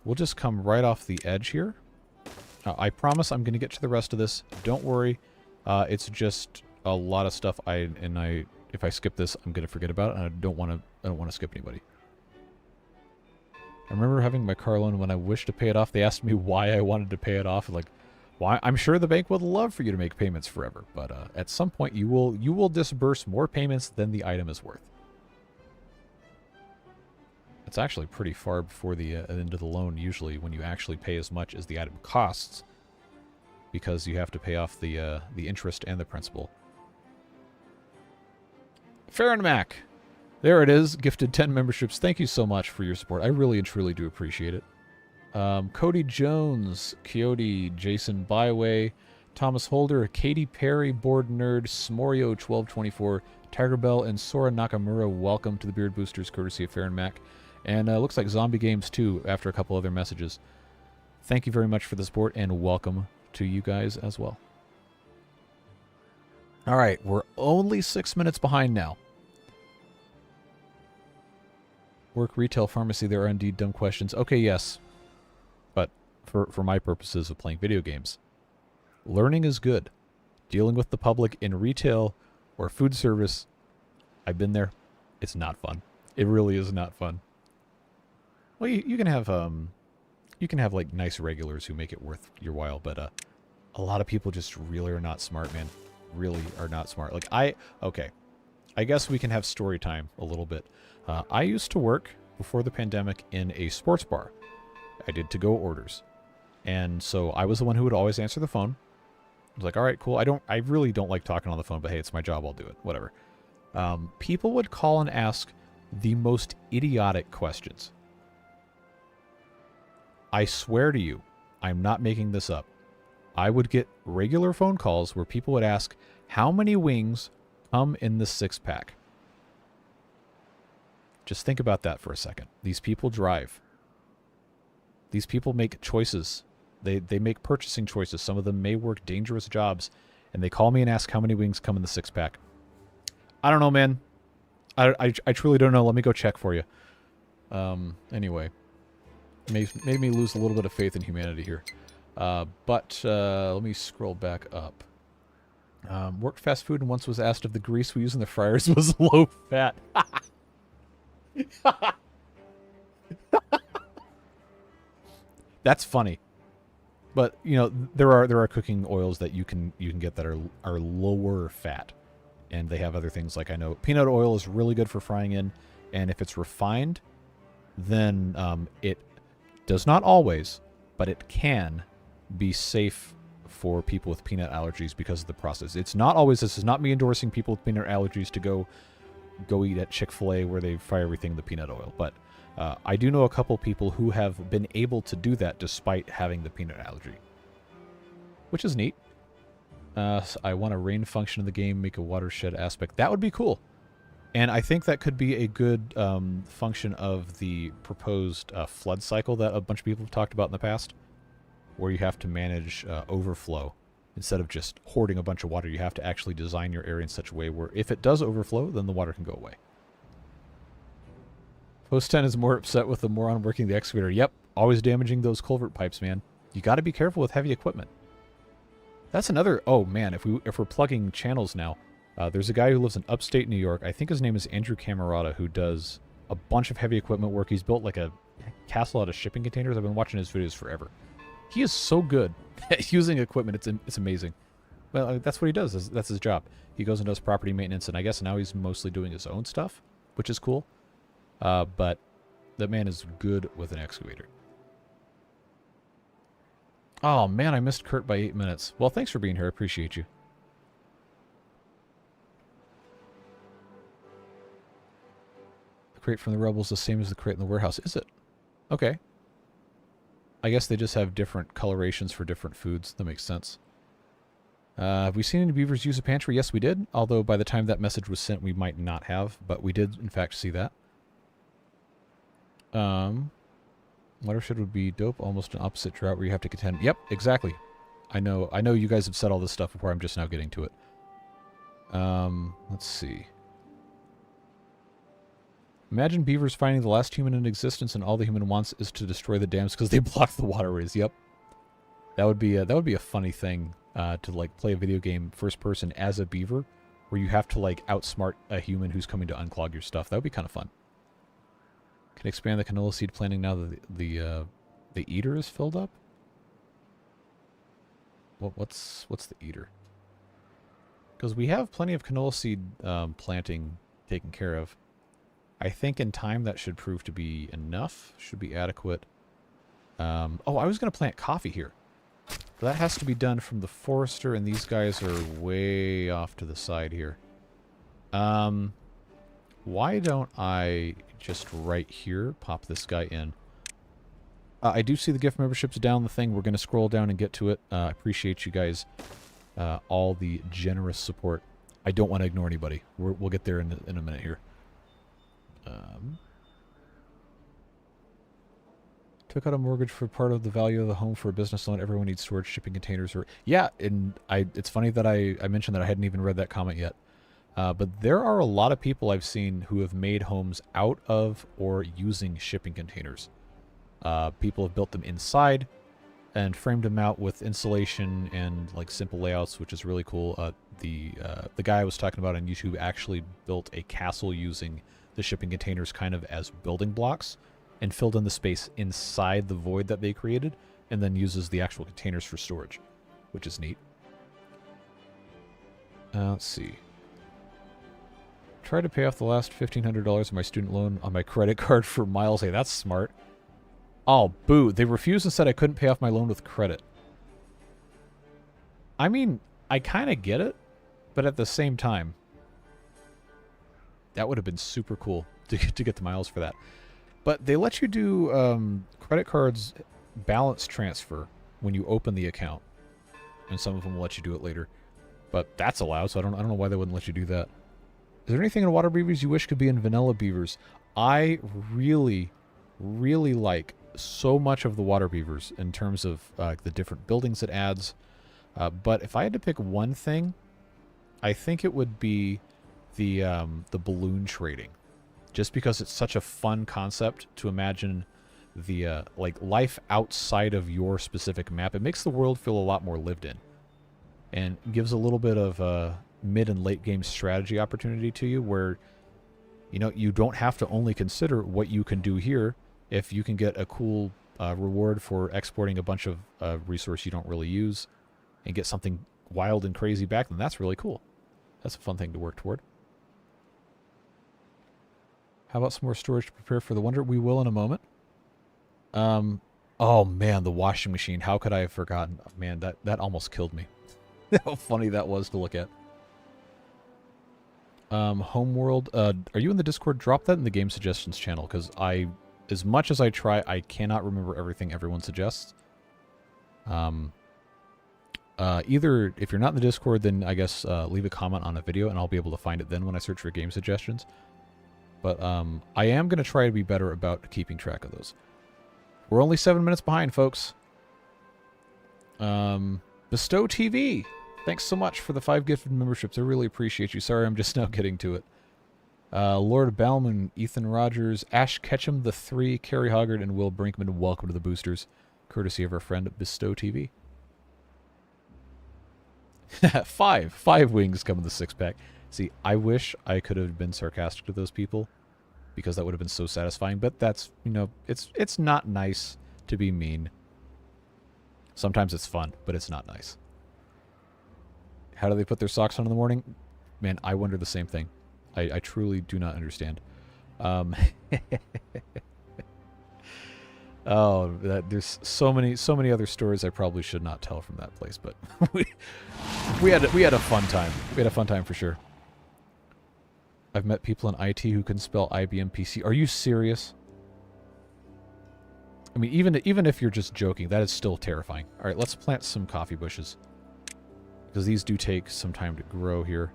We'll just come right off the edge here. I promise I'm going to get to the rest of this. Don't worry. It's just a lot of stuff. If I skip this, I'm going to forget about it, and I don't want to skip anybody. I remember having my car loan. When I wished to pay it off, they asked me why I wanted to pay it off. Like, why? I'm sure the bank would love for you to make payments forever, but at some point you will disburse more payments than the item is worth. It's actually pretty far before the end of the loan, usually, when you actually pay as much as the item costs, because you have to pay off the interest and the principal. Mac, there it is. Gifted 10 memberships. Thank you so much for your support. I really and truly do appreciate it. Cody Jones, Coyote, Jason Byway, Thomas Holder, Katy Perry, Board Nerd, Smorio1224, Tiger Bell, and Sora Nakamura. Welcome to the Beard Boosters, courtesy of Mac. And looks like Zombie Games too, after a couple other messages. Thank you very much for the support, and welcome to you guys as well. Alright, we're only 6 minutes behind now. Work, retail, pharmacy, there are indeed dumb questions. Okay, yes. But for my purposes of playing video games, learning is good. Dealing with the public in retail or food service, I've been there. It's not fun. It really is not fun. Well, you can have like nice regulars who make it worth your while, but a lot of people just really are not smart, man. Really are not smart. Like okay, I guess we can have story time a little bit. I used to work before the pandemic in a sports bar. I did to-go orders, and so I was the one who would always answer the phone. I was like, all right, cool. I really don't like talking on the phone, but hey, it's my job. I'll do it. Whatever. People would call and ask the most idiotic questions. I swear to you, I'm not making this up. I would get regular phone calls where people would ask, how many wings come in the 6-pack? Just think about that for a second. These people drive. These people make choices. They make purchasing choices. Some of them may work dangerous jobs, and they call me and ask how many wings come in the 6-pack. I don't know, man. I truly don't know. Let me go check for you. Anyway. Made me lose a little bit of faith in humanity here. But let me scroll back up. Worked fast food and once was asked if the grease we use in the fryers was low fat. That's funny. But, you know, there are cooking oils that you can get that are lower fat. And they have other things, like I know peanut oil is really good for frying in, and if it's refined, then it does not always, but it can be safe for people with peanut allergies because of the process. It's not always. This is not me endorsing people with peanut allergies to go eat at Chick-fil-A where they fry everything in the peanut oil. But I do know a couple people who have been able to do that despite having the peanut allergy, which is neat. I want a rain function in the game, make a watershed aspect. That would be cool. And I think that could be a good function of the proposed flood cycle that a bunch of people have talked about in the past, where you have to manage overflow. Instead of just hoarding a bunch of water, you have to actually design your area in such a way where if it does overflow, then the water can go away. Post 10 is more upset with the moron working the excavator. Yep, always damaging those culvert pipes, man. You got to be careful with heavy equipment. That's another... Oh, man, if we're plugging channels now, there's a guy who lives in upstate New York. I think his name is Andrew Camerata, who does a bunch of heavy equipment work. He's built like a castle out of shipping containers. I've been watching his videos forever. He is so good at using equipment. It's amazing. Well, that's what he does. That's his job. He goes and does property maintenance, and I guess now he's mostly doing his own stuff, which is cool. But that man is good with an excavator. Oh, man, I missed Kurt by 8 minutes. Well, thanks for being here. I appreciate you. The crate from the Rebels is the same as the crate in the warehouse. Is it? Okay. I guess they just have different colorations for different foods. That makes sense. Have we seen any beavers use a pantry? Yes, we did. Although by the time that message was sent, we might not have. But we did, in fact, see that. Watershed would be dope. Almost an opposite drought where you have to contend. Yep, exactly. I know you guys have said all this stuff before. I'm just now getting to it. Let's see. Imagine beavers finding the last human in existence and all the human wants is to destroy the dams because they block the waterways. Yep. That would be a funny thing to like play a video game first person as a beaver where you have to like outsmart a human who's coming to unclog your stuff. That would be kind of fun. Can expand the canola seed planting now that the eater is filled up? What's the eater? Because we have plenty of canola seed planting taken care of. I think in time that should prove to be enough. Should be adequate. Oh, I was going to plant coffee here. But that has to be done from the forester, and these guys are way off to the side here. Why don't I just right here pop this guy in? I do see the gift memberships down the thing. We're going to scroll down and get to it. I appreciate you guys, all the generous support. I don't want to ignore anybody. We'll get there in a minute here. Took out a mortgage for part of the value of the home for a business loan. Everyone needs storage, shipping containers. Or yeah, and it's funny that I mentioned that I hadn't even read that comment yet. But there are a lot of people I've seen who have made homes out of or using shipping containers. People have built them inside and framed them out with insulation and like simple layouts, which is really cool. The guy I was talking about on YouTube actually built a castle using the shipping containers kind of as building blocks and filled in the space inside the void that they created and then uses the actual containers for storage, which is neat. Let's see. Tried to pay off the last $1,500 of my student loan on my credit card for miles. Hey, that's smart. Oh, boo. They refused and said I couldn't pay off my loan with credit. I mean, I kind of get it, but at the same time, that would have been super cool to get the miles for that. But they let you do credit cards balance transfer when you open the account. And some of them will let you do it later. But that's allowed, so I don't know why they wouldn't let you do that. Is there anything in water beavers you wish could be in vanilla beavers? I really, really like so much of the water beavers in terms of the different buildings it adds. But if I had to pick one thing, I think it would be the balloon trading. Just because it's such a fun concept to imagine the like life outside of your specific map. It makes the world feel a lot more lived in. And gives a little bit of mid and late game strategy opportunity to you where, you know, you don't have to only consider what you can do here. If you can get a cool reward for exporting a bunch of resource you don't really use and get something wild and crazy back, then that's really cool. That's a fun thing to work toward. How about some more storage to prepare for the wonder? We will in a moment. Oh man, the washing machine. How could I have forgotten? Man, that almost killed me. How funny that was to look at. Homeworld. Are you in the Discord? Drop that in the game suggestions channel, because as much as I try, I cannot remember everything everyone suggests. Either if you're not in the Discord, then I guess leave a comment on a video, and I'll be able to find it then when I search for game suggestions. But I am going to try to be better about keeping track of those. We're only 7 minutes behind, folks. Bestow TV. Thanks so much for the 5 gifted memberships. I really appreciate you. Sorry, I'm just now getting to it. Lord Balman, Ethan Rogers, Ash Ketchum, the 3, Carrie Hoggard, and Will Brinkman. Welcome to the boosters, courtesy of our friend Bestow TV. 5 wings come in the 6-pack. See, I wish I could have been sarcastic to those people, because that would have been so satisfying. But that's, you know, it's not nice to be mean. Sometimes it's fun, but it's not nice. How do they put their socks on in the morning? Man, I wonder the same thing. I truly do not understand. Oh, there's so many other stories I probably should not tell from that place, but we had a fun time. We had a fun time for sure. I've met people in IT who can spell IBM PC. Are you serious? I mean, even if you're just joking, that is still terrifying. All right, let's plant some coffee bushes. Because these do take some time to grow here.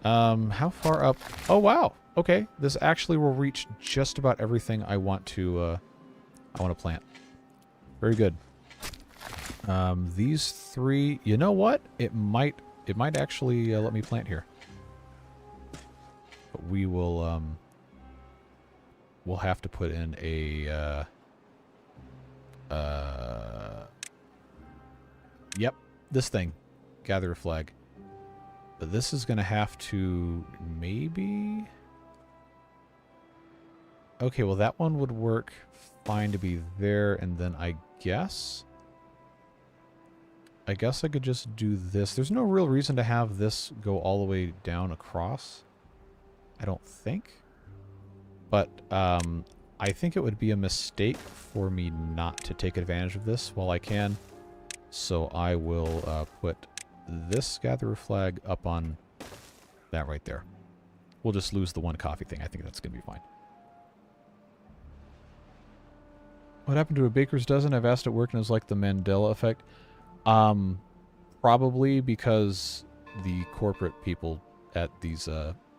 How far up? Oh, wow. Okay, this actually will reach just about everything I want to plant. Very good. These three, you know what? It might actually let me plant here. But we will, we'll have to put in a, yep, this thing. Gather a flag. But this is going to have to maybe... Okay, well that one would work fine to be there, and then I guess I could just do this. There's no real reason to have this go all the way down across, I don't think. But I think it would be a mistake for me not to take advantage of this while I can. So I will put this gatherer flag up on that right there. We'll just lose the one coffee thing. I think that's going to be fine. What happened to a baker's dozen? I've asked at work and it was like the Mandela effect. Probably because the corporate people at these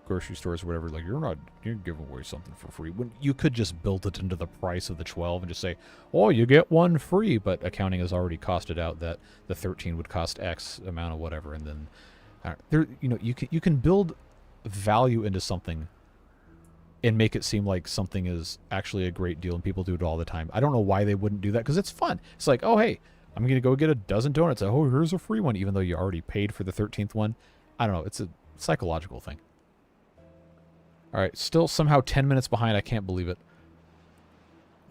grocery stores or whatever, like, you're giving away something for free. When you could just build it into the price of the 12 and just say, oh, you get one free, but accounting has already costed out that the 13 would cost X amount of whatever, and then there, you can build value into something and make it seem like something is actually a great deal, and people do it all the time. I don't know why they wouldn't do that, because it's fun. It's like, oh, hey, I'm going to go get a dozen donuts. Oh, here's a free one, even though you already paid for the 13th one. I don't know. It's a psychological thing. All right, still somehow 10 minutes behind. I can't believe it.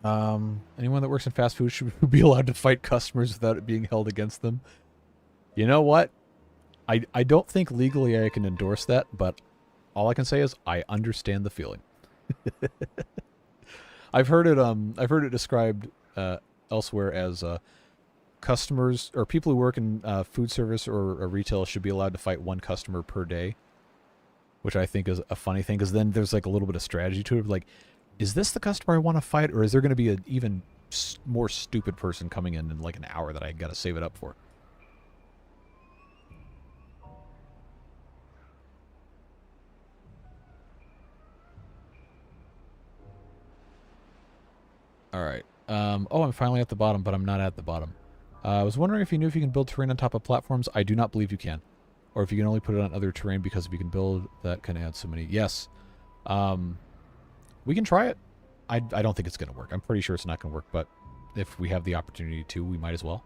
Anyone that works in fast food should be allowed to fight customers without it being held against them. You know what? I don't think legally I can endorse that, but all I can say is I understand the feeling. I've heard it described elsewhere as customers or people who work in food service or retail should be allowed to fight one customer per day, which I think is a funny thing, because then there's like a little bit of strategy to it. Like, is this the customer I want to fight, or is there going to be an even more stupid person coming in like an hour that I got to save it up for? All right. Oh, I'm finally at the bottom, but I'm not at the bottom. I was wondering if you knew if you can build terrain on top of platforms. I do not believe you can. Or if you can only put it on other terrain, because if you can build, that can add so many. Yes. We can try it. I don't think it's going to work. I'm pretty sure it's not going to work, but if we have the opportunity to, we might as well.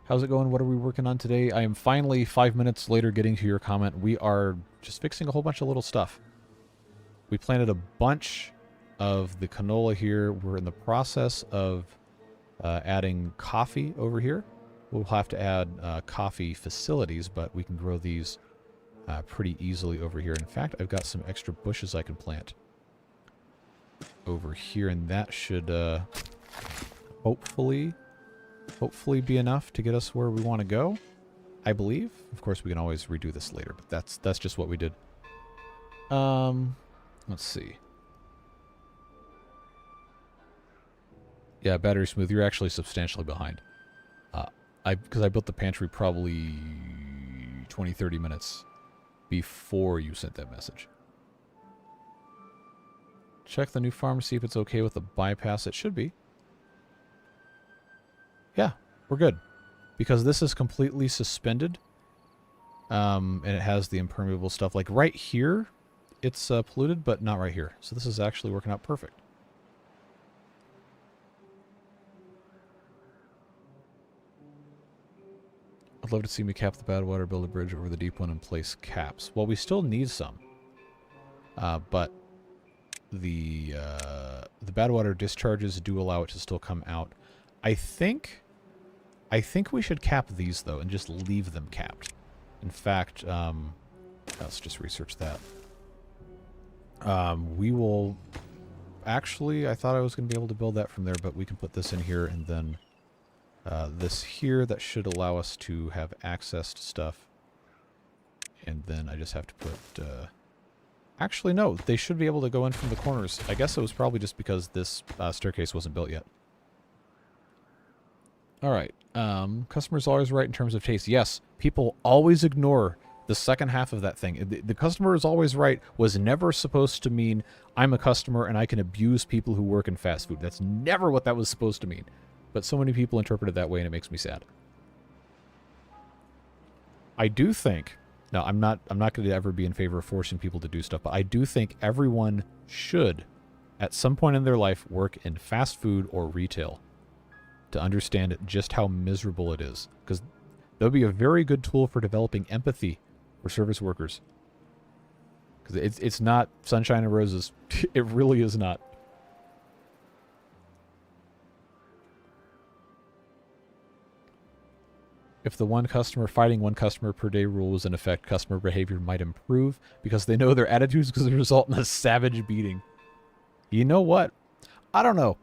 How's it going? What are we working on today? I am finally 5 minutes later getting to your comment. We are just fixing a whole bunch of little stuff. We planted a bunch of the canola here. We're in the process of adding coffee over here. We'll have to add coffee facilities, but we can grow these pretty easily over here. In fact, I've got some extra bushes I can plant over here, and that should hopefully be enough to get us where we want to go, I believe. Of course, we can always redo this later, but that's just what we did. Let's see. Yeah, battery smooth. You're actually substantially behind. Because I built the pantry probably 20, 30 minutes before you sent that message. Check the new farm to see if it's okay with the bypass. It should be. Yeah, we're good. Because this is completely suspended. And it has the impermeable stuff. Like right here, it's polluted, but not right here. So this is actually working out perfect. I'd love to see me cap the badwater, build a bridge over the deep one, and place caps. Well, we still need some. But the badwater discharges do allow it to still come out. I think we should cap these, though, and just leave them capped. In fact, let's just research that. We will... Actually, I thought I was going to be able to build that from there, but we can put this in here, and then... this here, that should allow us to have access to stuff. And then I just have to put... Actually, no. They should be able to go in from the corners. I guess it was probably just because this staircase wasn't built yet. All right. Customer's always right in terms of taste. Yes, people always ignore the second half of that thing. The customer is always right was never supposed to mean I'm a customer and I can abuse people who work in fast food. That's never what that was supposed to mean. But so many people interpret it that way and it makes me sad. I do think, now I'm not going to ever be in favor of forcing people to do stuff, but I do think everyone should, at some point in their life, work in fast food or retail to understand just how miserable it is. Because that'll be a very good tool for developing empathy for service workers. Because it's not sunshine and roses. It really is not. If the fighting one customer per day rule was in effect, customer behavior might improve because they know their attitudes could result in a savage beating. You know what? I don't know.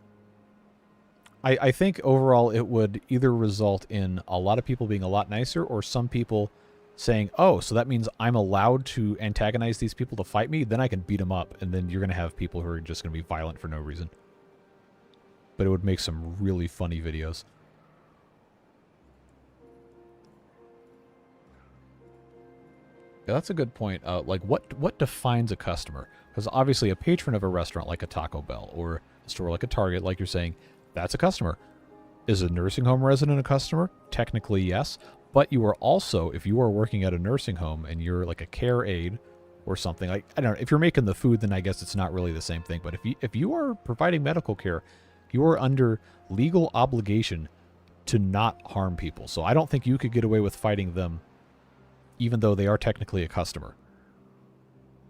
I think overall it would either result in a lot of people being a lot nicer or some people saying, oh, so that means I'm allowed to antagonize these people to fight me? Then I can beat them up, and then you're going to have people who are just going to be violent for no reason. But it would make some really funny videos. Yeah, that's a good point. Like, what defines a customer? Because obviously a patron of a restaurant like a Taco Bell or a store like a Target, like you're saying, that's a customer. Is a nursing home resident a customer? Technically, yes. But you are also, if you are working at a nursing home and you're like a care aide or something, like, I don't know, if you're making the food, then I guess it's not really the same thing. But if you are providing medical care, you are under legal obligation to not harm people. So I don't think you could get away with fighting them, even though they are technically a customer.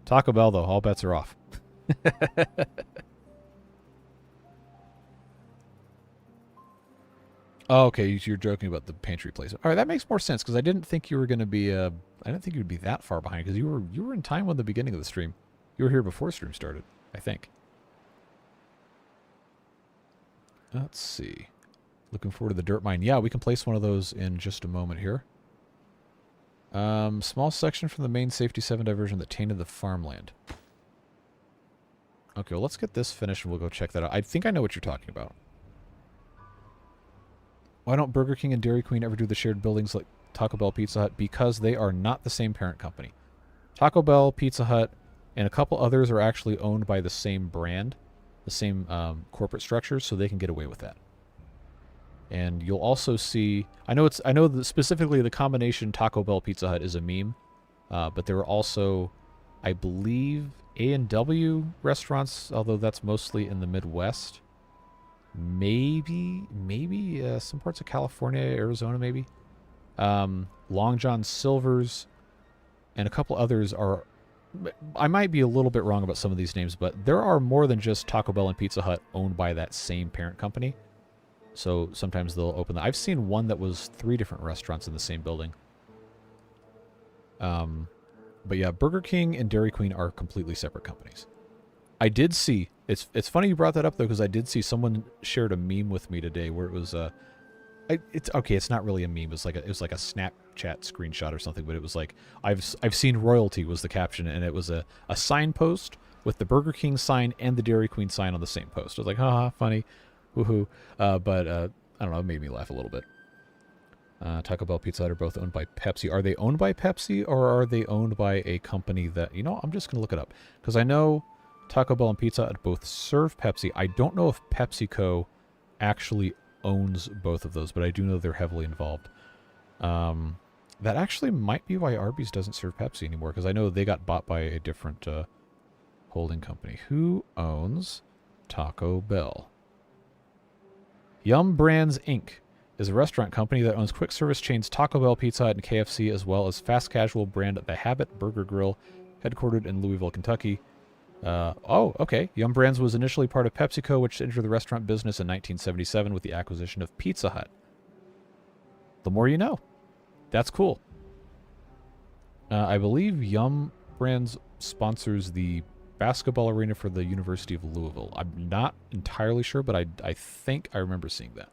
Taco Bell, though, all bets are off. Oh, okay, you're joking about the pantry place. All right, that makes more sense because I didn't think you were going to be. I didn't think you'd be that far behind because you were in time with the beginning of the stream. You were here before stream started, I think. Let's see. Looking forward to the dirt mine. Yeah, we can place one of those in just a moment here. Small section from the main safety 7 diversion that tainted the farmland. Okay, well, let's get this finished and we'll go check that out. I think I know what you're talking about. Why don't Burger King and Dairy Queen ever do the shared buildings like Taco Bell, Pizza Hut? Because they are not the same parent company. Taco Bell, Pizza Hut, and a couple others are actually owned by the same brand, the same corporate structure, so they can get away with that. And you'll also see, I know that specifically the combination Taco Bell, Pizza Hut is a meme, but there are also, I believe, A&W restaurants, although that's mostly in the Midwest. Maybe some parts of California, Arizona, maybe. Long John Silver's and a couple others are... I might be a little bit wrong about some of these names, but there are more than just Taco Bell and Pizza Hut owned by that same parent company. So sometimes they'll open I've seen one that was 3 different restaurants in the same building. But yeah, Burger King and Dairy Queen are completely separate companies. I did see... It's funny you brought that up, though, because I did see someone shared a meme with me today where it was... it's okay, it's not really a meme. It was like a Snapchat screenshot or something, but it was like, I've seen royalty was the caption, and it was a signpost with the Burger King sign and the Dairy Queen sign on the same post. I was like, haha, funny. Woohoo. But I don't know, it made me laugh a little bit. Taco Bell, Pizza Hut are both owned by Pepsi. Are they owned by Pepsi, or are they owned by a company that... You know, I'm just going to look it up. Because I know Taco Bell and Pizza Hut both serve Pepsi. I don't know if PepsiCo actually owns both of those, but I do know they're heavily involved. That actually might be why Arby's doesn't serve Pepsi anymore, because I know they got bought by a different holding company. Who owns Taco Bell? Yum Brands, Inc. is a restaurant company that owns quick service chains Taco Bell, Pizza Hut, and KFC, as well as fast casual brand The Habit Burger Grill, headquartered in Louisville, Kentucky. Oh, okay. Yum Brands was initially part of PepsiCo, which entered the restaurant business in 1977 with the acquisition of Pizza Hut. The more you know. That's cool. I believe Yum Brands sponsors the basketball arena for the University of Louisville. I'm not entirely sure, but I think I remember seeing that.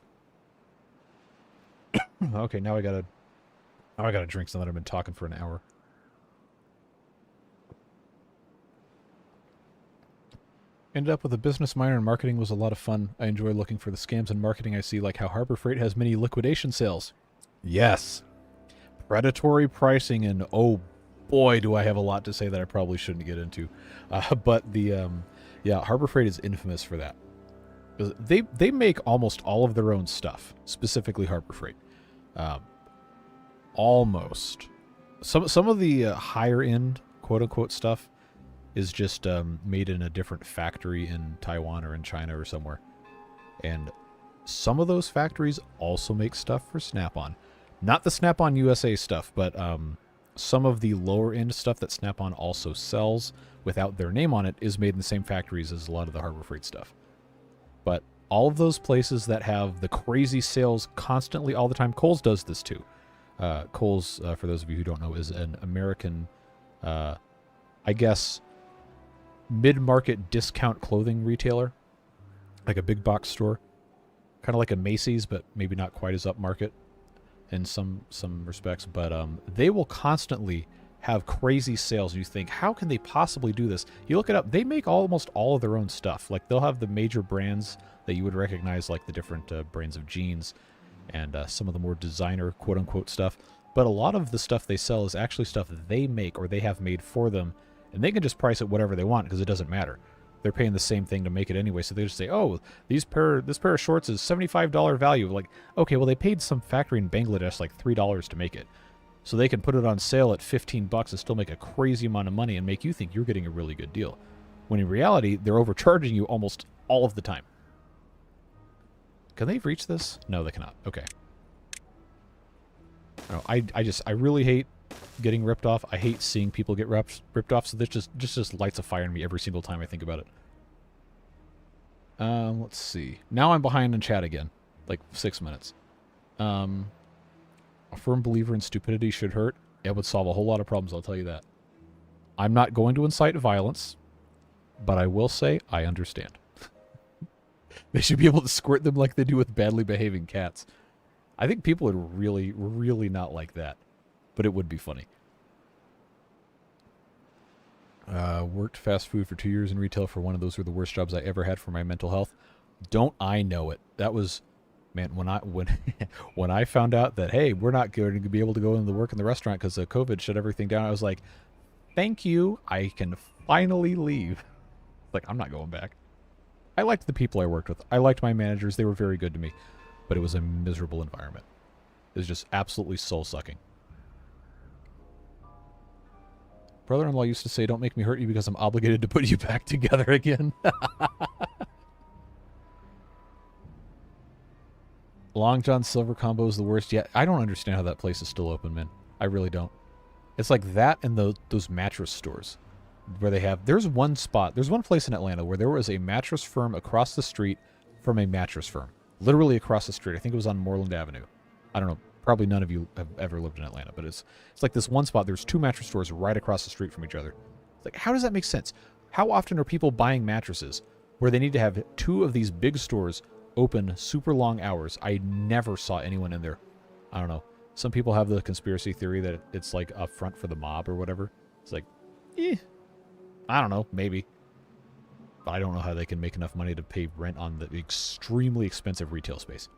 Okay, now I gotta drink something. I've been talking for an hour. Ended up with a business minor and marketing was a lot of fun. I enjoy looking for the scams in marketing I see, like how Harbor Freight has many liquidation sales. Yes. Predatory pricing, and oh boy, do I have a lot to say that I probably shouldn't get into. But the, yeah, Harbor Freight is infamous for that. They make almost all of their own stuff, specifically Harbor Freight. Almost. Some of the higher end, quote unquote, stuff is just made in a different factory in Taiwan or in China or somewhere. And some of those factories also make stuff for Snap-on. Not the Snap-on USA stuff, but some of the lower end stuff that Snap-on also sells without their name on it is made in the same factories as a lot of the Harbor Freight stuff. But all of those places that have the crazy sales constantly all the time, Kohl's does this too. Kohl's, for those of you who don't know, is an American, I guess, mid-market discount clothing retailer, like a big box store, kind of like a Macy's, but maybe not quite as upmarket in some respects. But they will constantly have crazy sales. You think, how can they possibly do this? You look it up. They make almost all of their own stuff. Like, they'll have the major brands that you would recognize, like the different brands of jeans and some of the more designer quote-unquote stuff. But a lot of the stuff they sell is actually stuff that they make or they have made for them. And they can just price it whatever they want because it doesn't matter. They're paying the same thing to make it anyway. So they just say, oh, this pair of shorts is $75 value. Like, okay, well, they paid some factory in Bangladesh like $3 to make it. So they can put it on sale at $15 and still make a crazy amount of money and make you think you're getting a really good deal. When in reality, they're overcharging you almost all of the time. Can they reach this? No, they cannot. Okay. No, I really hate getting ripped off. I hate seeing people get ripped off, so this just lights a fire in me every single time I think about it. Let's see. Now I'm behind in chat again. Like 6 minutes. A firm believer in stupidity should hurt. It would solve a whole lot of problems, I'll tell you that. I'm not going to incite violence, but I will say I understand. They should be able to squirt them like they do with badly behaving cats. I think people would really, really not like that. But it would be funny. Worked fast food for 2 years in retail for one of those were the worst jobs I ever had for my mental health. Don't I know it? That was, man, when I found out that, hey, we're not going to be able to go into work in the restaurant because of COVID shut everything down, I was like, thank you, I can finally leave. Like, I'm not going back. I liked the people I worked with. I liked my managers. They were very good to me. But it was a miserable environment. It was just absolutely soul-sucking. Brother-in-law used to say, don't make me hurt you because I'm obligated to put you back together again. Long John Silver combo is the worst yet. I don't understand how that place is still open, man. I really don't. It's like that and those mattress stores where they have... There's one spot, there's one place in Atlanta where there was a mattress firm across the street from a mattress firm. Literally across the street. I think it was on Moreland Avenue. I don't know. Probably none of you have ever lived in Atlanta, but it's like this one spot. There's two mattress stores right across the street from each other. It's like, how does that make sense? How often are people buying mattresses where they need to have two of these big stores open super long hours? I never saw anyone in there. I don't know. Some people have the conspiracy theory that it's like a front for the mob or whatever. It's like, I don't know, maybe. But I don't know how they can make enough money to pay rent on the extremely expensive retail space.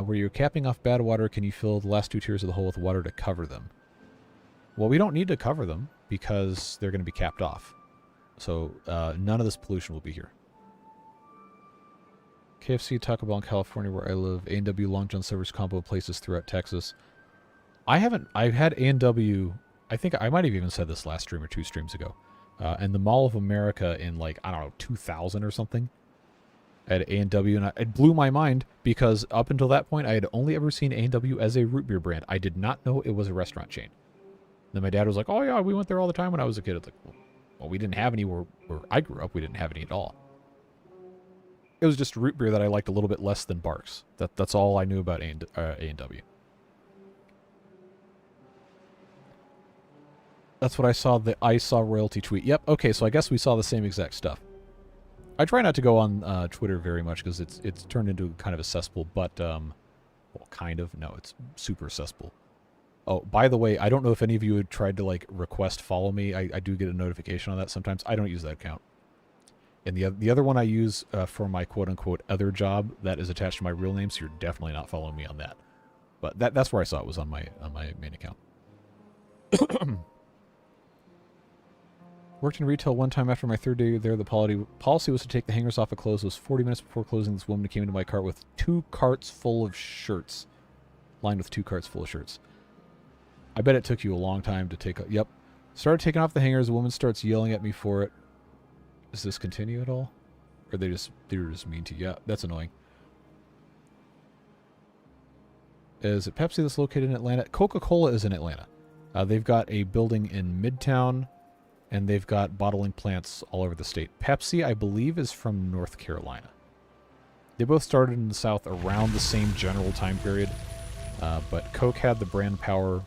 Where you're capping off bad water, can you fill the last two tiers of the hole with water to cover them? Well, we don't need to cover them because they're going to be capped off. So none of this pollution will be here. KFC, Taco Bell in California, where I live. A&W Long John Silver's combo places throughout Texas. I've had A&W, I think I might have even said this last stream or 2 streams ago. And the Mall of America in like, I don't know, 2000 or something. At A&W, and it blew my mind because up until that point, I had only ever seen A&W as a root beer brand. I did not know it was a restaurant chain. Then my dad was like, oh yeah, we went there all the time when I was a kid. It's like, well, we didn't have any where I grew up. We didn't have any at all. It was just root beer that I liked a little bit less than Barks. That's all I knew about A&W. That's what I saw, the I saw royalty tweet. Yep, okay, so I guess we saw the same exact stuff. I try not to go on Twitter very much because it's turned into kind of a cesspool, but, well, kind of. No, it's super cesspool. Oh, by the way, I don't know if any of you had tried to, like, request follow me. I do get a notification on that sometimes. I don't use that account. And the other one I use for my quote-unquote other job that is attached to my real name, so you're definitely not following me on that. But that's where I saw it, was on my main account. Worked in retail one time after my third day there. The policy was to take the hangers off of clothes. It was 40 minutes before closing. This woman came into my cart with 2 carts full of shirts. Lined with 2 carts full of shirts. I bet it took you a long time to take... Yep. Started taking off the hangers. The woman starts yelling at me for it. Does this continue at all? Or they were just mean to you? Yeah, that's annoying. Is it Pepsi that's located in Atlanta? Coca-Cola is in Atlanta. They've got a building in Midtown, and they've got bottling plants all over the state. Pepsi, I believe, is from North Carolina. They both started in the South around the same general time period, but Coke had the brand power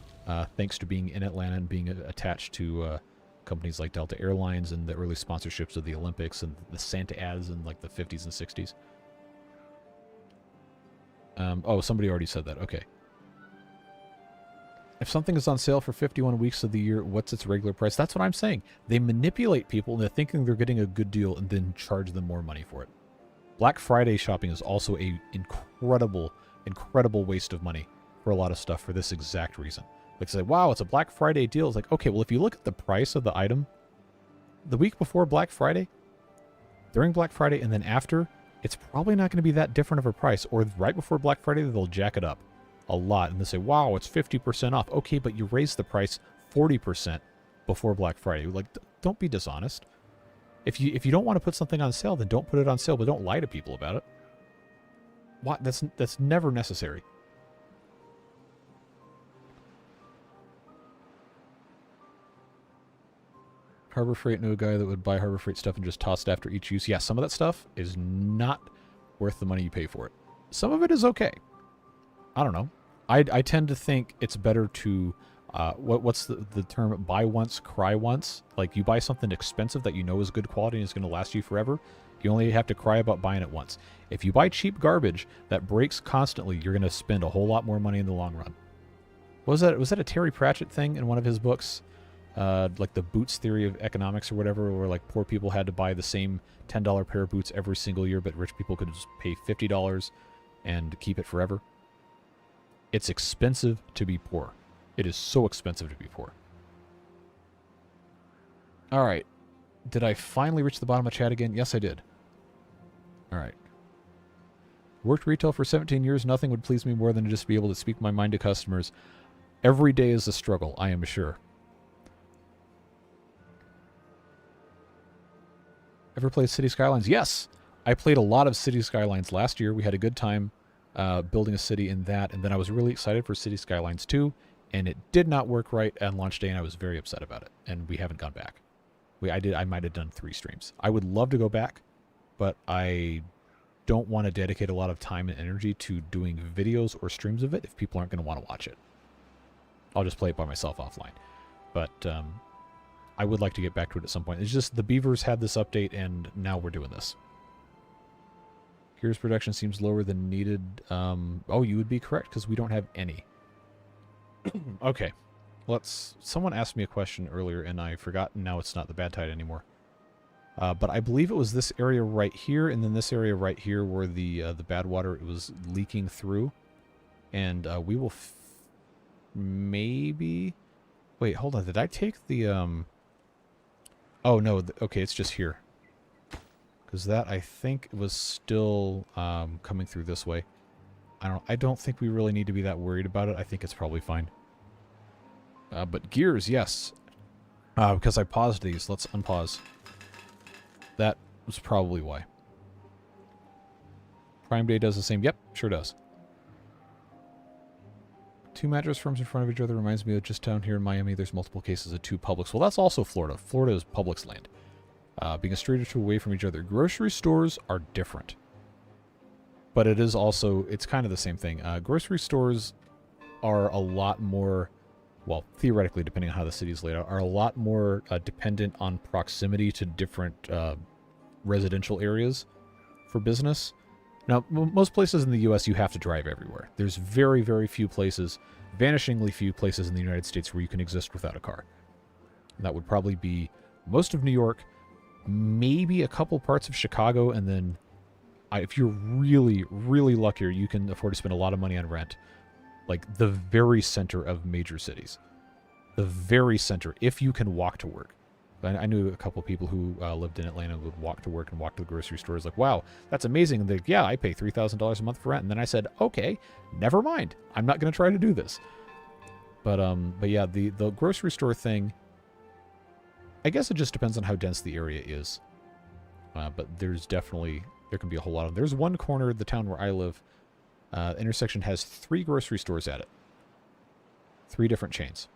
thanks to being in Atlanta and being attached to companies like Delta Airlines and the early sponsorships of the Olympics and the Santa ads in like the 50s and 60s. Oh, somebody already said that. Okay. If something is on sale for 51 weeks of the year, what's its regular price? That's what I'm saying. They manipulate people into thinking they're getting a good deal and then charge them more money for it. Black Friday shopping is also a incredible waste of money for a lot of stuff for this exact reason. Like, say, wow, it's a Black Friday deal. It's like, okay, well, if you look at the price of the item, the week before Black Friday, during Black Friday, and then after, it's probably not going to be that different of a price. Or right before Black Friday, they'll jack it up a lot. And they say, wow, it's 50% off. Okay, but you raised the price 40% before Black Friday. Like, don't be dishonest. If you don't want to put something on sale, then don't put it on sale, but don't lie to people about it. What? That's never necessary. Harbor Freight knew a guy that would buy Harbor Freight stuff and just toss it after each use. Yeah, some of that stuff is not worth the money you pay for it. Some of it is okay. I don't know. I tend to think it's better to, what's the term? Buy once, cry once. Like, you buy something expensive that you know is good quality and is going to last you forever. You only have to cry about buying it once. If you buy cheap garbage that breaks constantly, you're going to spend a whole lot more money in the long run. Was that a Terry Pratchett thing in one of his books? Like the Boots Theory of Economics or whatever, where like poor people had to buy the same $10 pair of boots every single year, but rich people could just pay $50 and keep it forever. It's expensive to be poor. It is so expensive to be poor. All right. Did I finally reach the bottom of chat again? Yes, I did. All right. Worked retail for 17 years. Nothing would please me more than to just be able to speak my mind to customers. Every day is a struggle, I am sure. Ever played City Skylines? Yes! I played a lot of City Skylines last year. We had a good time building a city in that, and then I was really excited for City Skylines 2, and it did not work right on launch day, and I was very upset about it, and we haven't gone back. I might have done 3 streams. I would love to go back, but I don't want to dedicate a lot of time and energy to doing videos or streams of it if people aren't going to want to watch it. I'll just play it by myself offline. But I would like to get back to it at some point. It's just the Beavers had this update, and now we're doing this. Gears production seems lower than needed. Oh, you would be correct, because we don't have any. Okay. Someone asked me a question earlier, and I forgot, and now it's not the bad tide anymore. But I believe it was this area right here, and then this area right here where the badwater it was leaking through. And we will maybe... Wait, hold on. Did I take the... Oh, no. Okay, it's just here. Because that, I think, was still coming through this way. I don't think we really need to be that worried about it. I think it's probably fine. But gears, yes. Because I paused these. Let's unpause. That was probably why. Prime Day does the same. Yep, sure does. 2 mattress firms in front of each other reminds me of just down here in Miami. There's multiple cases of 2 Publix. Well, that's also Florida. Florida is Publix land. Being a street or 2 away from each other. Grocery stores are different. But it is also, it's kind of the same thing. Grocery stores are a lot more, well, theoretically, depending on how the city is laid out, are a lot more dependent on proximity to different residential areas for business. Now, most places in the U.S. you have to drive everywhere. There's very, very few places, vanishingly few places in the United States where you can exist without a car. And that would probably be most of New York, maybe a couple parts of Chicago, and then if you're really, really lucky, you can afford to spend a lot of money on rent. Like the very center of major cities. The very center, if you can walk to work. I knew a couple people who lived in Atlanta and would walk to work and walk to the grocery stores. Like, wow, that's amazing. And they're like, yeah, I pay $3,000 a month for rent. And then I said, okay, never mind. I'm not going to try to do this. But yeah, the grocery store thing, I guess it just depends on how dense the area is. But there can be a whole lot of them. There's one corner of the town where I live. The intersection has 3 grocery stores at it. 3 different chains.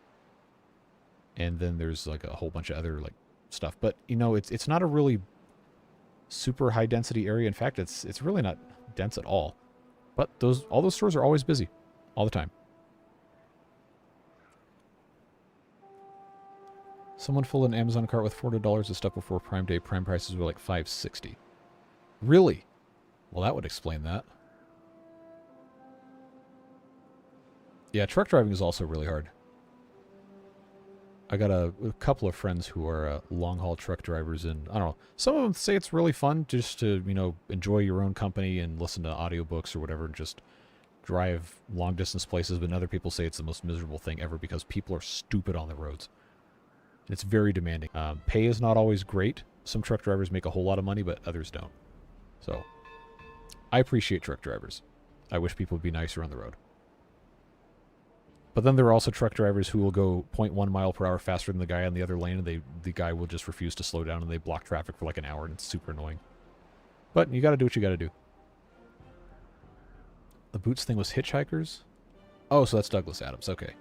And then there's like a whole bunch of other like stuff. But you know, it's not a really super high density area. In fact, it's really not dense at all. But all those stores are always busy. All the time. Someone filled an Amazon cart with $400 of stuff before Prime Day. Prime prices were like $5.60. Really? Well, that would explain that. Yeah, truck driving is also really hard. I got a couple of friends who are long-haul truck drivers, and I don't know, some of them say it's really fun just to, you know, enjoy your own company and listen to audiobooks or whatever and just drive long-distance places, but other people say it's the most miserable thing ever because people are stupid on the roads. It's very demanding. Pay is not always great. Some truck drivers make a whole lot of money, but others don't. So, I appreciate truck drivers. I wish people would be nicer on the road. But then there are also truck drivers who will go 0.1 mile per hour faster than the guy on the other lane, and the guy will just refuse to slow down, and they block traffic for like an hour, and it's super annoying. But you gotta do what you gotta do. The boots thing was hitchhikers? Oh, so that's Douglas Adams, okay.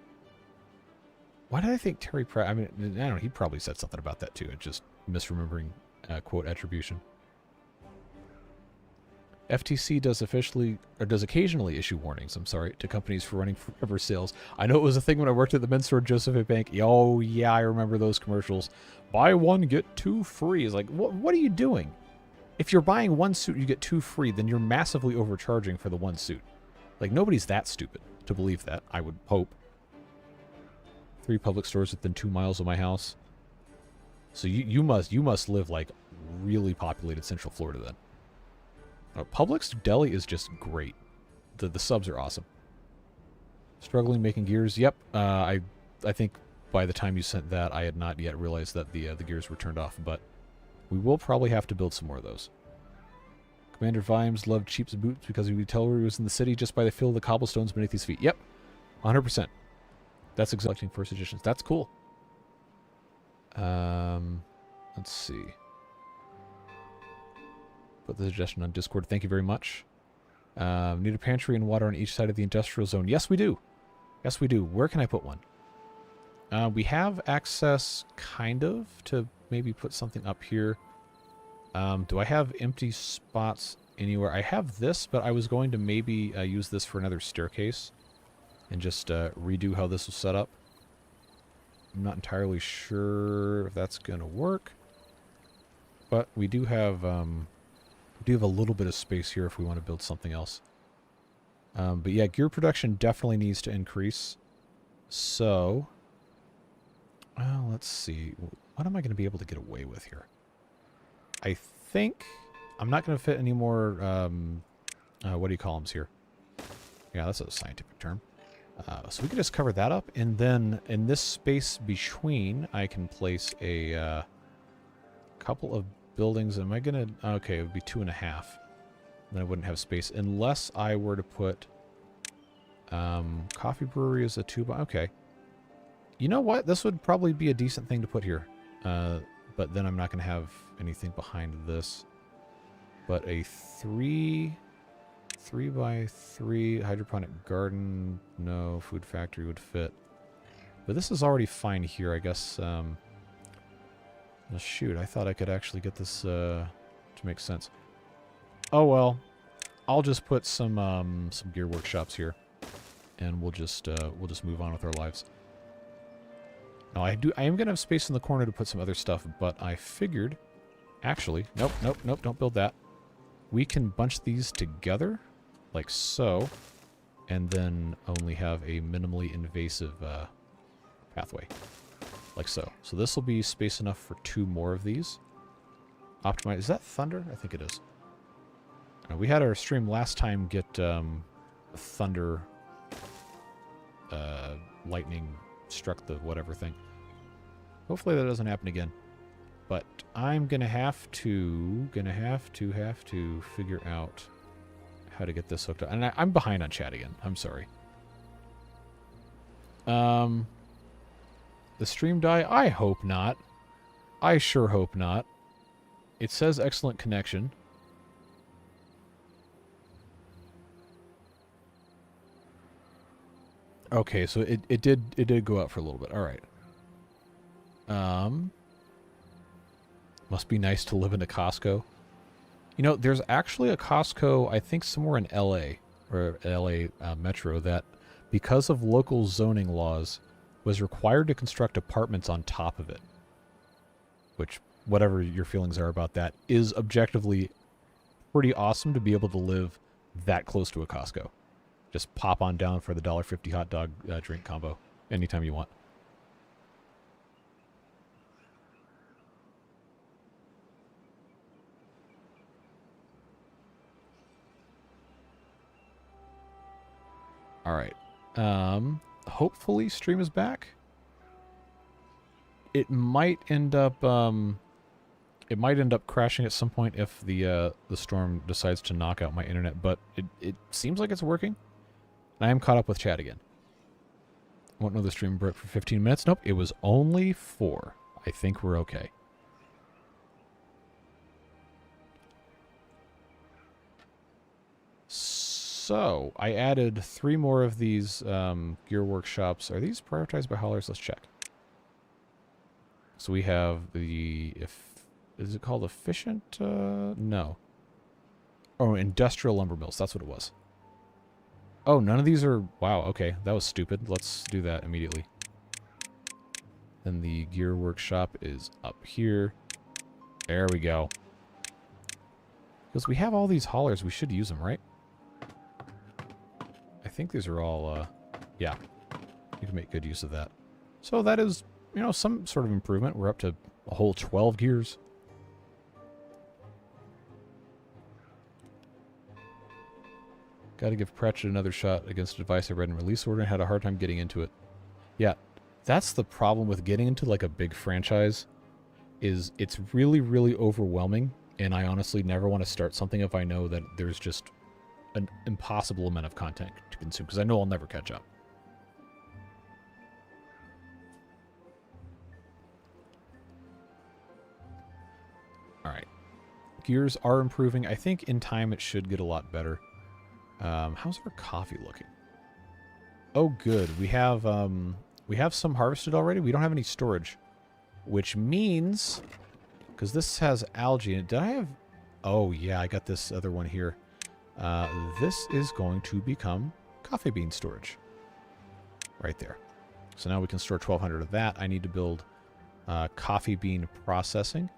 Why did I think Terry Pratt... I mean, I don't know, he probably said something about that too. It's just misremembering quote attribution. FTC does occasionally issue warnings, to companies for running forever sales. I know it was a thing when I worked at the men's store Joseph A. Bank. Oh, yeah, I remember those commercials. Buy one, get 2 free. It's like, what are you doing? If you're buying 1 suit, you get 2 free, then you're massively overcharging for the 1 suit. Like, nobody's that stupid to believe that, I would hope. 3 public stores within 2 miles of my house. So you must live, like, really populated Central Florida, then. Publix deli is just great. The subs are awesome. Struggling making gears. Yep. I think by the time you sent that, I had not yet realized that the gears were turned off. But we will probably have to build some more of those. Commander Vimes loved Cheap's boots because he would tell where he was in the city just by the feel of the cobblestones beneath his feet. Yep. 100%. That's exactly first editions. That's cool. Let's see. Put the suggestion on Discord. Thank you very much. Need a pantry and water on each side of the industrial zone. Yes, we do. Yes, we do. Where can I put one? We have access, kind of, to maybe put something up here. Do I have empty spots anywhere? I have this, but I was going to maybe use this for another staircase and just redo how this was set up. I'm not entirely sure if that's going to work, but we do have a little bit of space here if we want to build something else. But yeah, gear production definitely needs to increase. So, well, let's see. What am I going to be able to get away with here? I think I'm not going to fit any more, what do you call them here? Yeah, that's a scientific term. So we can just cover that up, and then in this space between, I can place a couple of buildings. Am I gonna... Okay, it would be 2.5. Then I wouldn't have space unless I were to put coffee brewery as a 2 by... Okay. You know what? This would probably be a decent thing to put here. But then I'm not going to have anything behind this. But a 3 by 3 hydroponic garden. No, food factory would fit. But this is already fine here, I guess. Well, shoot, I thought I could actually get this to make sense. Oh well, I'll just put some gear workshops here, and we'll just move on with our lives. Now I am gonna have space in the corner to put some other stuff, but I figured, actually, nope, don't build that. we can bunch these together, like so, and then only have a minimally invasive pathway, like so. So this will be space enough for 2 more of these. Optimize. Is that thunder? I think it is. We had our stream last time get thunder, lightning struck the whatever thing. Hopefully that doesn't happen again. But I'm gonna have to figure out how to get this hooked up. And I'm behind on chat again. I'm sorry. The stream die? I hope not. I sure hope not. It says excellent connection. Okay, so it did go out for a little bit. All right. Must be nice to live in a Costco. You know, there's actually a Costco, I think somewhere in LA, or LA Metro, that because of local zoning laws was required to construct apartments on top of it. Which, whatever your feelings are about that, is objectively pretty awesome to be able to live that close to a Costco. Just pop on down for the $1.50 hot dog drink combo anytime you want. All right. Hopefully stream is back. It might end up crashing at some point if the storm decides to knock out my internet, but it seems like it's working. And I am caught up with chat again. Won't know the stream broke for 15 minutes. Nope, it was only 4. I think we're okay. So, I added 3 more of these gear workshops. Are these prioritized by haulers? Let's check. So we have the... Is it called efficient? No. Oh, industrial lumber mills. That's what it was. Oh, none of these are... Wow, okay. That was stupid. Let's do that immediately. Then the gear workshop is up here. There we go. Because we have all these haulers, we should use them, right? I think these are all, yeah. You can make good use of that. So that is, you know, some sort of improvement. We're up to a whole 12 gears. Got to give Pratchett another shot against a device I read in release order and had a hard time getting into it. Yeah, that's the problem with getting into like a big franchise, is it's really, really overwhelming, and I honestly never want to start something if I know that there's just an impossible amount of content to consume, because I know I'll never catch up. Alright. Gears are improving. I think in time it should get a lot better. How's our coffee looking? Oh, good. We have some harvested already. We don't have any storage, which means, because this has algae in it. Did I have... Oh, yeah, I got this other one here. This is going to become coffee bean storage. Right there. So now we can store 1,200 of that. I need to build coffee bean processing,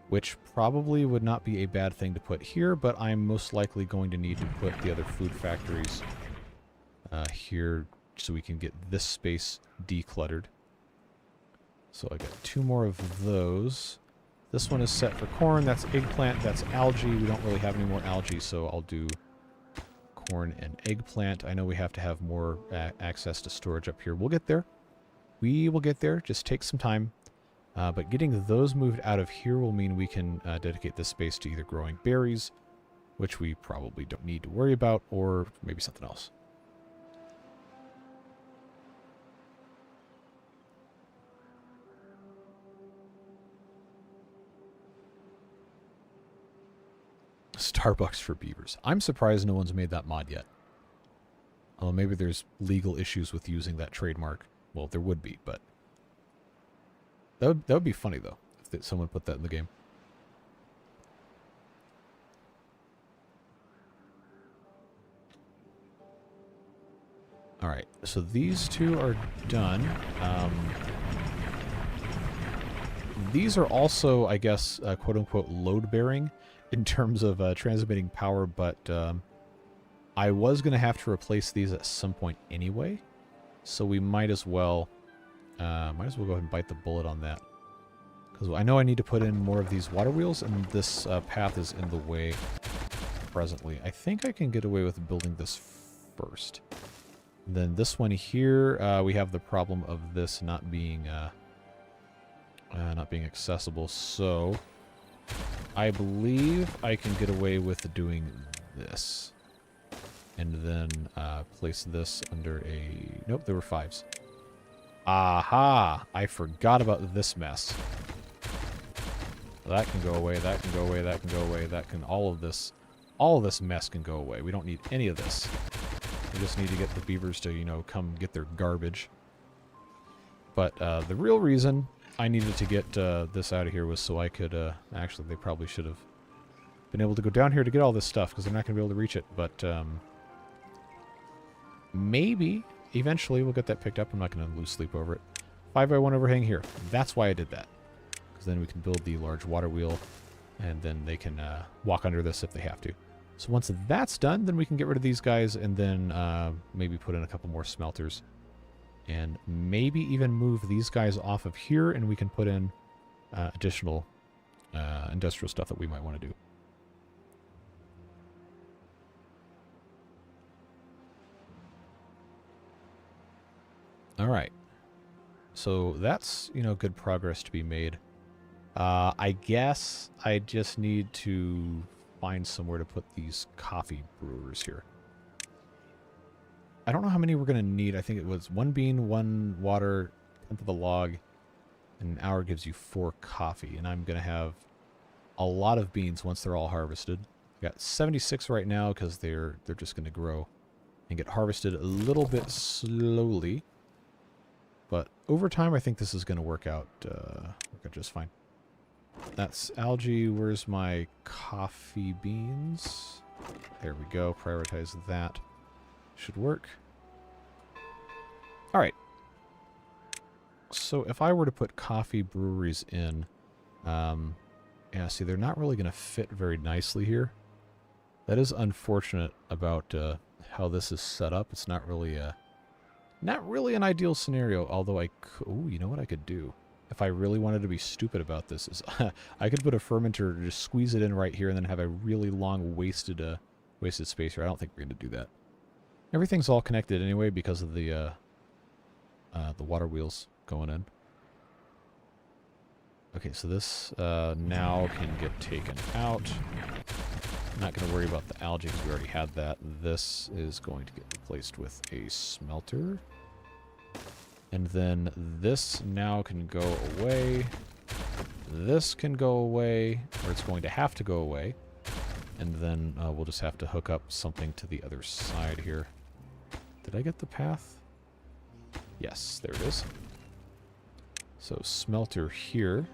which probably would not be a bad thing to put here, but I'm most likely going to need to put the other food factories here so we can get this space decluttered. So I got 2 more of those. This one is set for corn. That's eggplant. That's algae. We don't really have any more algae, so I'll do corn and eggplant. I know we have to have more access to storage up here. We'll get there. We will get there. Just take some time. But getting those moved out of here will mean we can dedicate this space to either growing berries, which we probably don't need to worry about, or maybe something else. Starbucks for beavers. I'm surprised no one's made that mod yet. Although maybe there's legal issues with using that trademark. Well, there would be, but... That would be funny, though, if someone put that in the game. Alright, so these 2 are done. These are also, I guess, quote-unquote load-bearing. in terms of transmitting power, but I was going to have to replace these at some point anyway, so we might as well go ahead and bite the bullet on that. Because I know I need to put in more of these water wheels, and this path is in the way presently. I think I can get away with building this first. Then this one here, we have the problem of this not being accessible, so I believe I can get away with doing this. And then place this under a... Nope, there were 5s. Aha! I forgot about this mess. That can go away, that can go away, that can go away, that can... All of this mess can go away. We don't need any of this. We just need to get the beavers to, you know, come get their garbage. But the real reason I needed to get this out of here was so I could... actually, they probably should have been able to go down here to get all this stuff, because they're not going to be able to reach it. But maybe, eventually, we'll get that picked up. I'm not going to lose sleep over it. 5x1 overhang here. That's why I did that. Because then we can build the large water wheel, and then they can walk under this if they have to. So once that's done, then we can get rid of these guys, and then maybe put in a couple more smelters. And maybe even move these guys off of here, and we can put in additional industrial stuff that we might want to do. All right. So that's, you know, good progress to be made. I guess I just need to find somewhere to put these coffee brewers here. I don't know how many we're going to need. I think it was 1 bean, 1 water, 10th of a log, and an hour gives you 4 coffee. And I'm going to have a lot of beans once they're all harvested. I got 76 right now because they're just going to grow and get harvested a little bit slowly. But over time, I think this is going to work out just fine. That's algae. Where's my coffee beans? There we go. Prioritize that. Should work. All right. So if I were to put coffee breweries in, yeah, see, they're not really going to fit very nicely here. That is unfortunate about how this is set up. It's not really an ideal scenario. Although ooh, you know what I could do? If I really wanted to be stupid about this, is I could put a fermenter, just squeeze it in right here, and then have a really long wasted space here. I don't think we're going to do that. Everything's all connected anyway because of the water wheels going in. Okay, so this now can get taken out. I'm not going to worry about the algae because we already had that. This is going to get replaced with a smelter. And then this now can go away. This can go away, or it's going to have to go away. And then we'll just have to hook up something to the other side here. Did I get the path? Yes, there it is. So smelter here.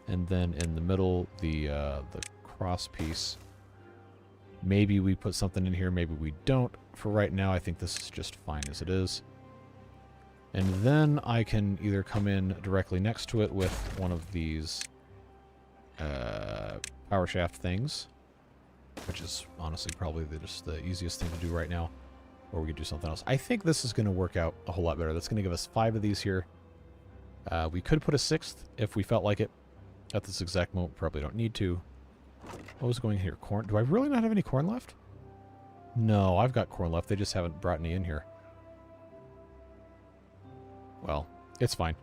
And then in the middle, the cross piece. Maybe we put something in here, maybe we don't. For right now, I think this is just fine as it is. And then I can either come in directly next to it with one of these power shaft things, which is honestly probably just the easiest thing to do right now, or we could do something else. I think this is going to work out a whole lot better. That's going to give us 5 of these here. We could put a 6th if we felt like it. At this exact moment, probably don't need to. What was going here? Corn? Do I really not have any corn left? No, I've got corn left. They just haven't brought any in here. Well, it's fine.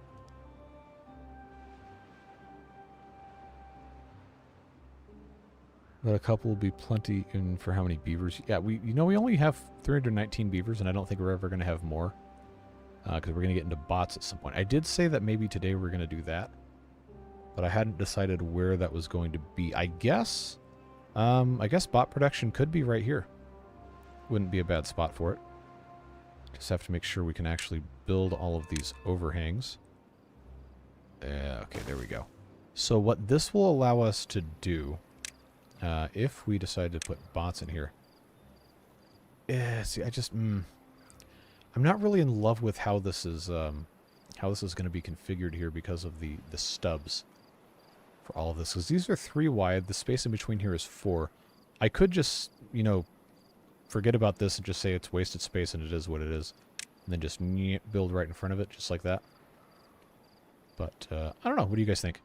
But a couple will be plenty in for how many beavers? Yeah, we only have 319 beavers, and I don't think we're ever going to have more. Because we're going to get into bots at some point. I did say that maybe today we're going to do that. But I hadn't decided where that was going to be. I guess bot production could be right here. Wouldn't be a bad spot for it. Just have to make sure we can actually build all of these overhangs. Okay, there we go. So what this will allow us to do, if we decide to put bots in here. See, I'm not really in love with how this is going to be configured here because of the stubs for all of this, because these are 3 wide. The space in between here is 4. I could just, you know, forget about this and just say it's wasted space and it is what it is. And then just build right in front of it, just like that. But, I don't know. What do you guys think?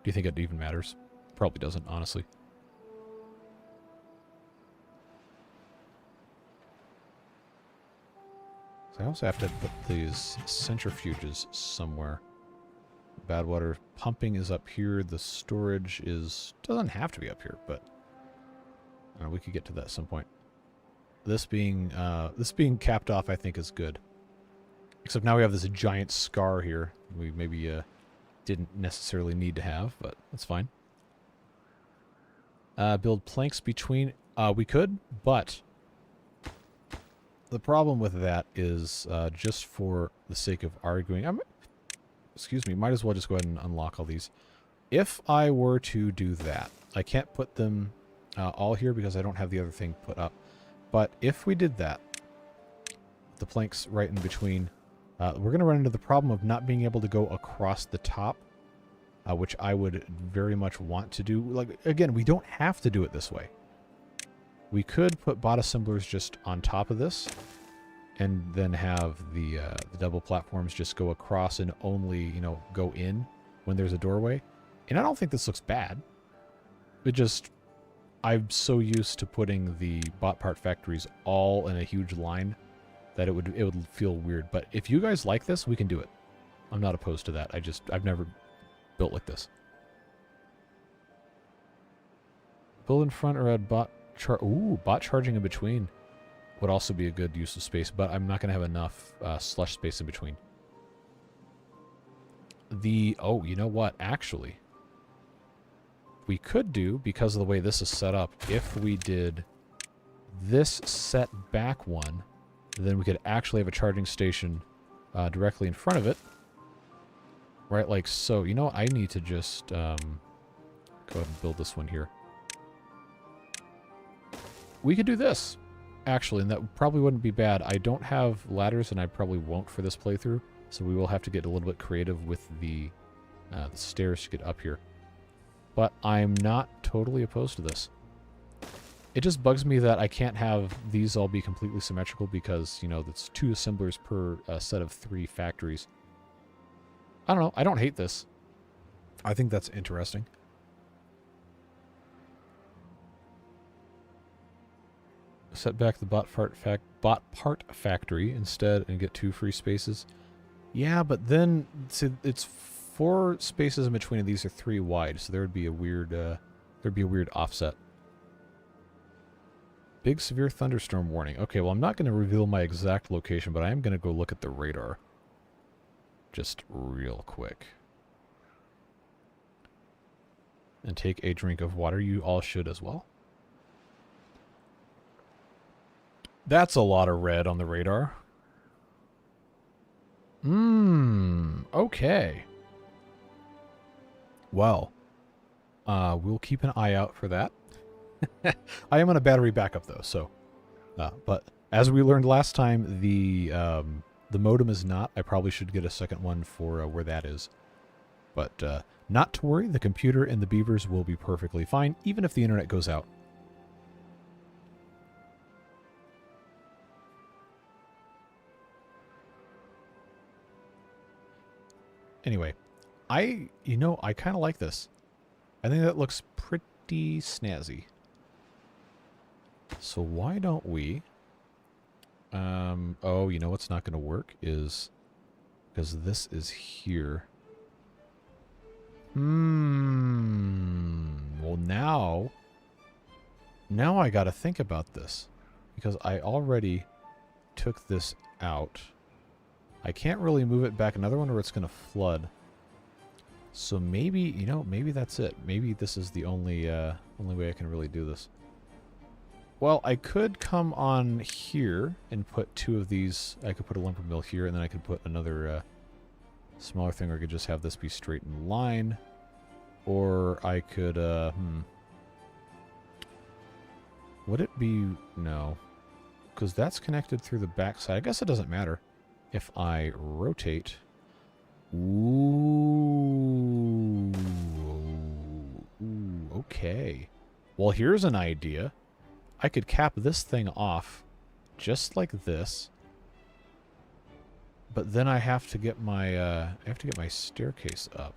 Do you think it even matters? Probably doesn't, honestly. So I also have to put these centrifuges somewhere. Badwater pumping is up here. The storage doesn't have to be up here, but we could get to that at some point. This being capped off, I think, is good. Except now we have this giant scar here. We maybe didn't necessarily need to have, but that's fine. Build planks between. We could, but the problem with that is just for the sake of arguing. Excuse me. Might as well just go ahead and unlock all these. If I were to do that, I can't put them all here because I don't have the other thing put up. But if we did that, the planks right in between, we're going to run into the problem of not being able to go across the top, which I would very much want to do. Like, again, we don't have to do it this way. We could put bot assemblers just on top of this, and then have the double platforms just go across and only, you know, go in when there's a doorway. And I don't think this looks bad. It just, I'm so used to putting the bot part factories all in a huge line that it would feel weird. But if you guys like this, we can do it. I'm not opposed to that. I've never built like this. Build in front or add bot charging in between would also be a good use of space, but I'm not going to have enough slush space in between. Oh, you know what? Actually, we could do, because of the way this is set up, if we did this set back one, then we could actually have a charging station directly in front of it. Right, like so. You know, I need to just go ahead and build this one here. We could do this, actually, and that probably wouldn't be bad. I don't have ladders, and I probably won't for this playthrough, so we will have to get a little bit creative with the stairs to get up here. But I'm not totally opposed to this. It just bugs me that I can't have these all be completely symmetrical because, you know, that's 2 assemblers per set of 3 factories. I don't know. I don't hate this. I think that's interesting. Set back the bot part factory instead and get 2 free spaces. Yeah, but then see, it's 4 spaces in between, and these are 3 wide, so there would be a weird offset. Big severe thunderstorm warning. Okay, well, I'm not going to reveal my exact location, but I am going to go look at the radar. Just real quick. And take a drink of water. You all should as well. That's a lot of red on the radar. Okay. Well, we'll keep an eye out for that. I am on a battery backup though, so. But as we learned last time, the modem is not. I probably should get a second one for where that is. But not to worry, the computer and the beavers will be perfectly fine, even if the internet goes out. Anyway, I kind of like this. I think that looks pretty snazzy. So why don't we... oh, you know what's not going to work is... because this is here. Well, now I got to think about this. Because I already took this out. I can't really move it back another one or it's going to flood. So maybe, maybe that's it. Maybe this is the only way I can really do this. Well, I could come on here and put 2 of these. I could put a lumber mill here, and then I could put another smaller thing, or I could just have this be straight in line. Or I could, would it be... no. Because that's connected through the back side. I guess it doesn't matter. If I rotate... ooh, Okay. Well, here's an idea. I could cap this thing off just like this. But then I have to get my staircase up.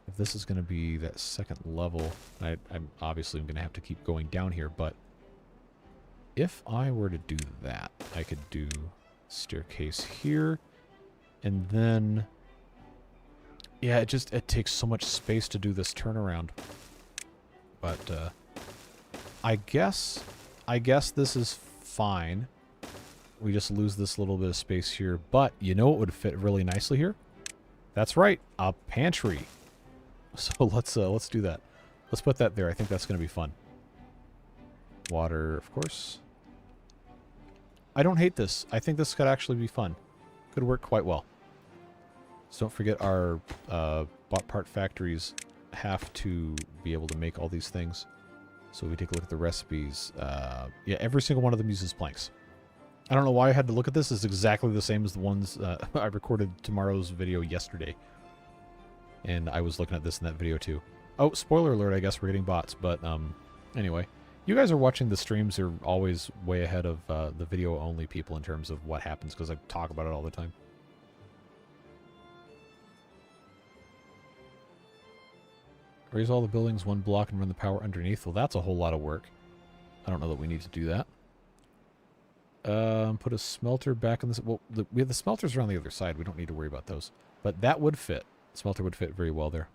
If this is going to be that second level, I'm obviously going to have to keep going down here, but if I were to do that, I could do staircase here, and then, yeah, it takes so much space to do this turnaround. But I guess this is fine. We just lose this little bit of space here, but you know what would fit really nicely here? That's right, a pantry. So let's do that. Let's put that there. I think that's going to be fun. Water, of course. I don't hate this. I think this could actually be fun. Could work quite well. So don't forget our bot part factories have to be able to make all these things. So we take a look at the recipes. Yeah, every single one of them uses planks. I don't know why I had to look at this. It's exactly the same as the ones I recorded tomorrow's video yesterday. And I was looking at this in that video too. Oh, spoiler alert, I guess we're getting bots. But anyway, you guys are watching the streams. You're always way ahead of the video-only people in terms of what happens, because I talk about it all the time. Raise all the buildings one block and run the power underneath. Well, that's a whole lot of work. I don't know that we need to do that. Put a smelter back in this. Well, we have the smelters around the other side. We don't need to worry about those. But that would fit. Smelter would fit very well there.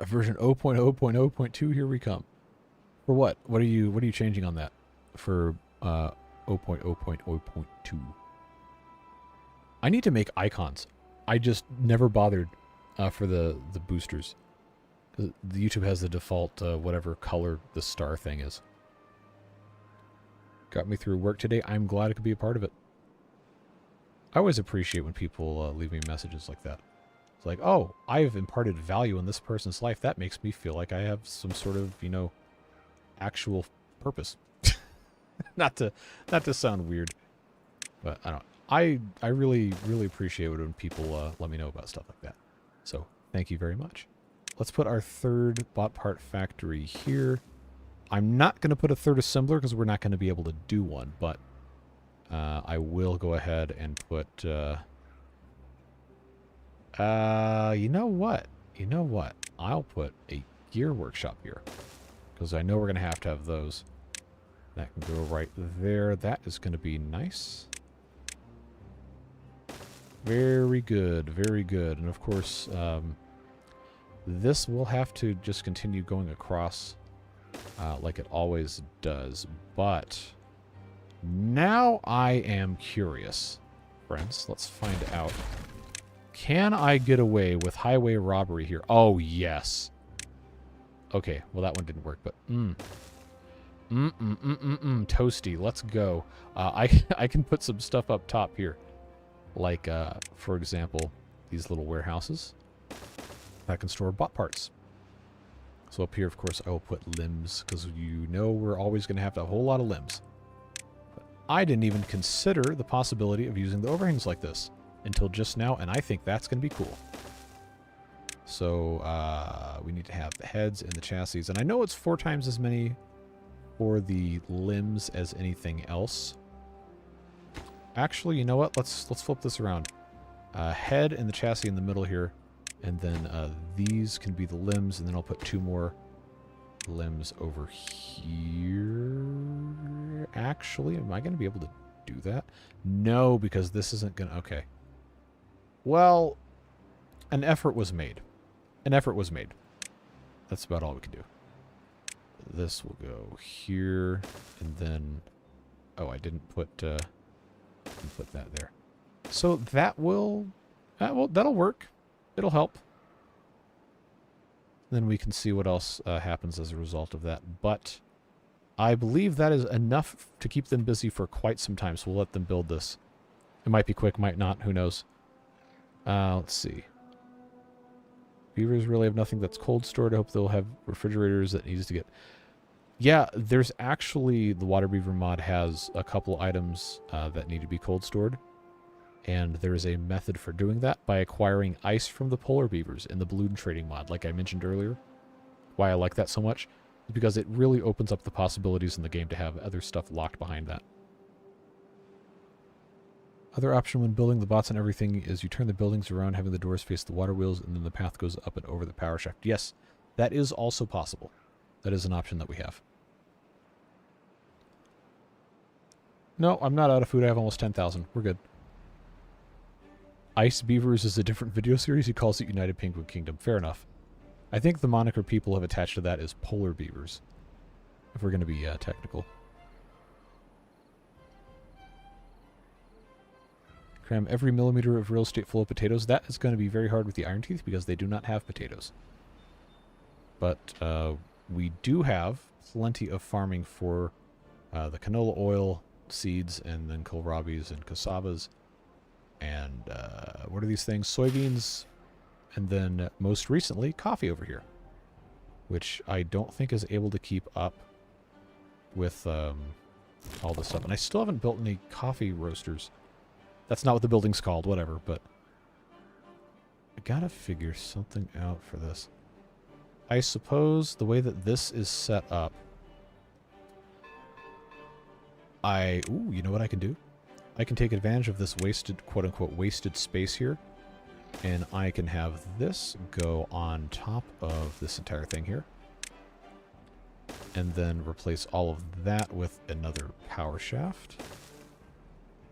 Version 0.0.0.2, here we come. For what? What are you changing on that? For 0.0.0.2. I need to make icons. I just never bothered for the boosters. The YouTube has the default whatever color the star thing is. Got me through work today. I'm glad I could be a part of it. I always appreciate when people leave me messages like that. It's like, oh, I've imparted value in this person's life. That makes me feel like I have some sort of, you know, actual purpose. not to sound weird, but I don't. I really appreciate it when people let me know about stuff like that. So thank you very much. Let's put our third bot part factory here. I'm not going to put a third assembler because we're not going to be able to do one, but I will go ahead and put, you know what? You know what? I'll put a gear workshop here because I know we're going to have those. That can go right there. That is going to be nice. Very good. Very good. And of course, this will have to just continue going across like it always does. But now I am curious, friends. Let's find out. Can I get away with highway robbery here? Oh, yes. Okay, well, that one didn't work, but toasty. Let's go. I can put some stuff up top here. Like, for example, these little warehouses that can store bot parts. So up here, of course, I will put limbs, because you know we're always going to have a whole lot of limbs. But I didn't even consider the possibility of using the overhangs like this until just now, and I think that's going to be cool. So we need to have the heads and the chassis, and I know it's 4 times as many for the limbs as anything else. Actually, you know what? Let's flip this around. Head and the chassis in the middle here, and then these can be the limbs, and then I'll put 2 more limbs over here. Actually, am I going to be able to do that? No, because this isn't going to... Okay. Well, an effort was made. An effort was made. That's about all we can do. This will go here, and then... Oh, I didn't put that there. So that'll work. It'll help. Then we can see what else happens as a result of that. But I believe that is enough to keep them busy for quite some time, so we'll let them build this. It might be quick, might not, who knows. Let's see. Beavers really have nothing that's cold stored. I hope they'll have refrigerators that needs to get... Yeah, there's actually... The Water Beaver mod has a couple items that need to be cold stored. And there is a method for doing that by acquiring ice from the polar beavers in the balloon trading mod, like I mentioned earlier. why I like that so much, is because it really opens up the possibilities in the game to have other stuff locked behind that. Other option when building the bots and everything is you turn the buildings around, having the doors face the water wheels, and then the path goes up and over the power shaft. Yes, that is also possible. That is an option that we have. No, I'm not out of food. I have almost 10,000. We're good. Ice Beavers is a different video series. He calls it United Penguin Kingdom. Fair enough. I think the moniker people have attached to that is Polar Beavers, if we're going to be technical. Cram every millimeter of real estate full of potatoes. That is going to be very hard with the Iron Teeth because they do not have potatoes. But we do have plenty of farming for the canola oil, seeds, and then kohlrabis and cassavas. And what are these things? Soybeans, and then most recently, coffee over here. Which I don't think is able to keep up with all this stuff. And I still haven't built any coffee roasters. That's not what the building's called, whatever, but I gotta figure something out for this. I suppose the way that this is set up, ooh, you know what I can do? I can take advantage of this wasted, quote-unquote, wasted space here, and I can have this go on top of this entire thing here, and then replace all of that with another power shaft.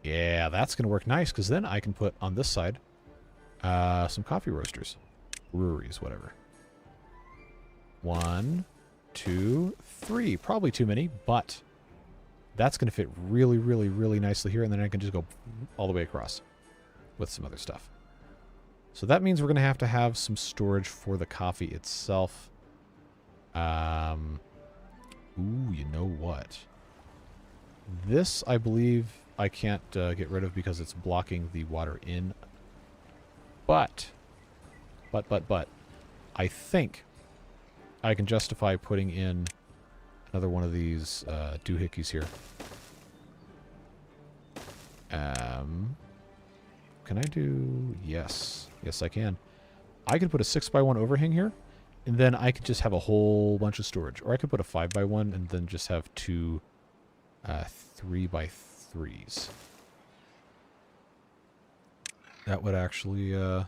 Yeah, that's going to work nice, because then I can put on this side some coffee roasters. Breweries, whatever. 1, 2, 3. Probably too many, but that's going to fit really, really, really nicely here, and then I can just go all the way across with some other stuff. So that means we're going to have some storage for the coffee itself. Ooh, you know what? This, I believe, I can't get rid of because it's blocking the water in. But, I think I can justify putting in another one of these doohickeys here. Can I do... Yes. Yes, I can. I could put a 6x1 overhang here, and then I could just have a whole bunch of storage. Or I could put a 5x1 and then just have two 3x3s. That would actually... that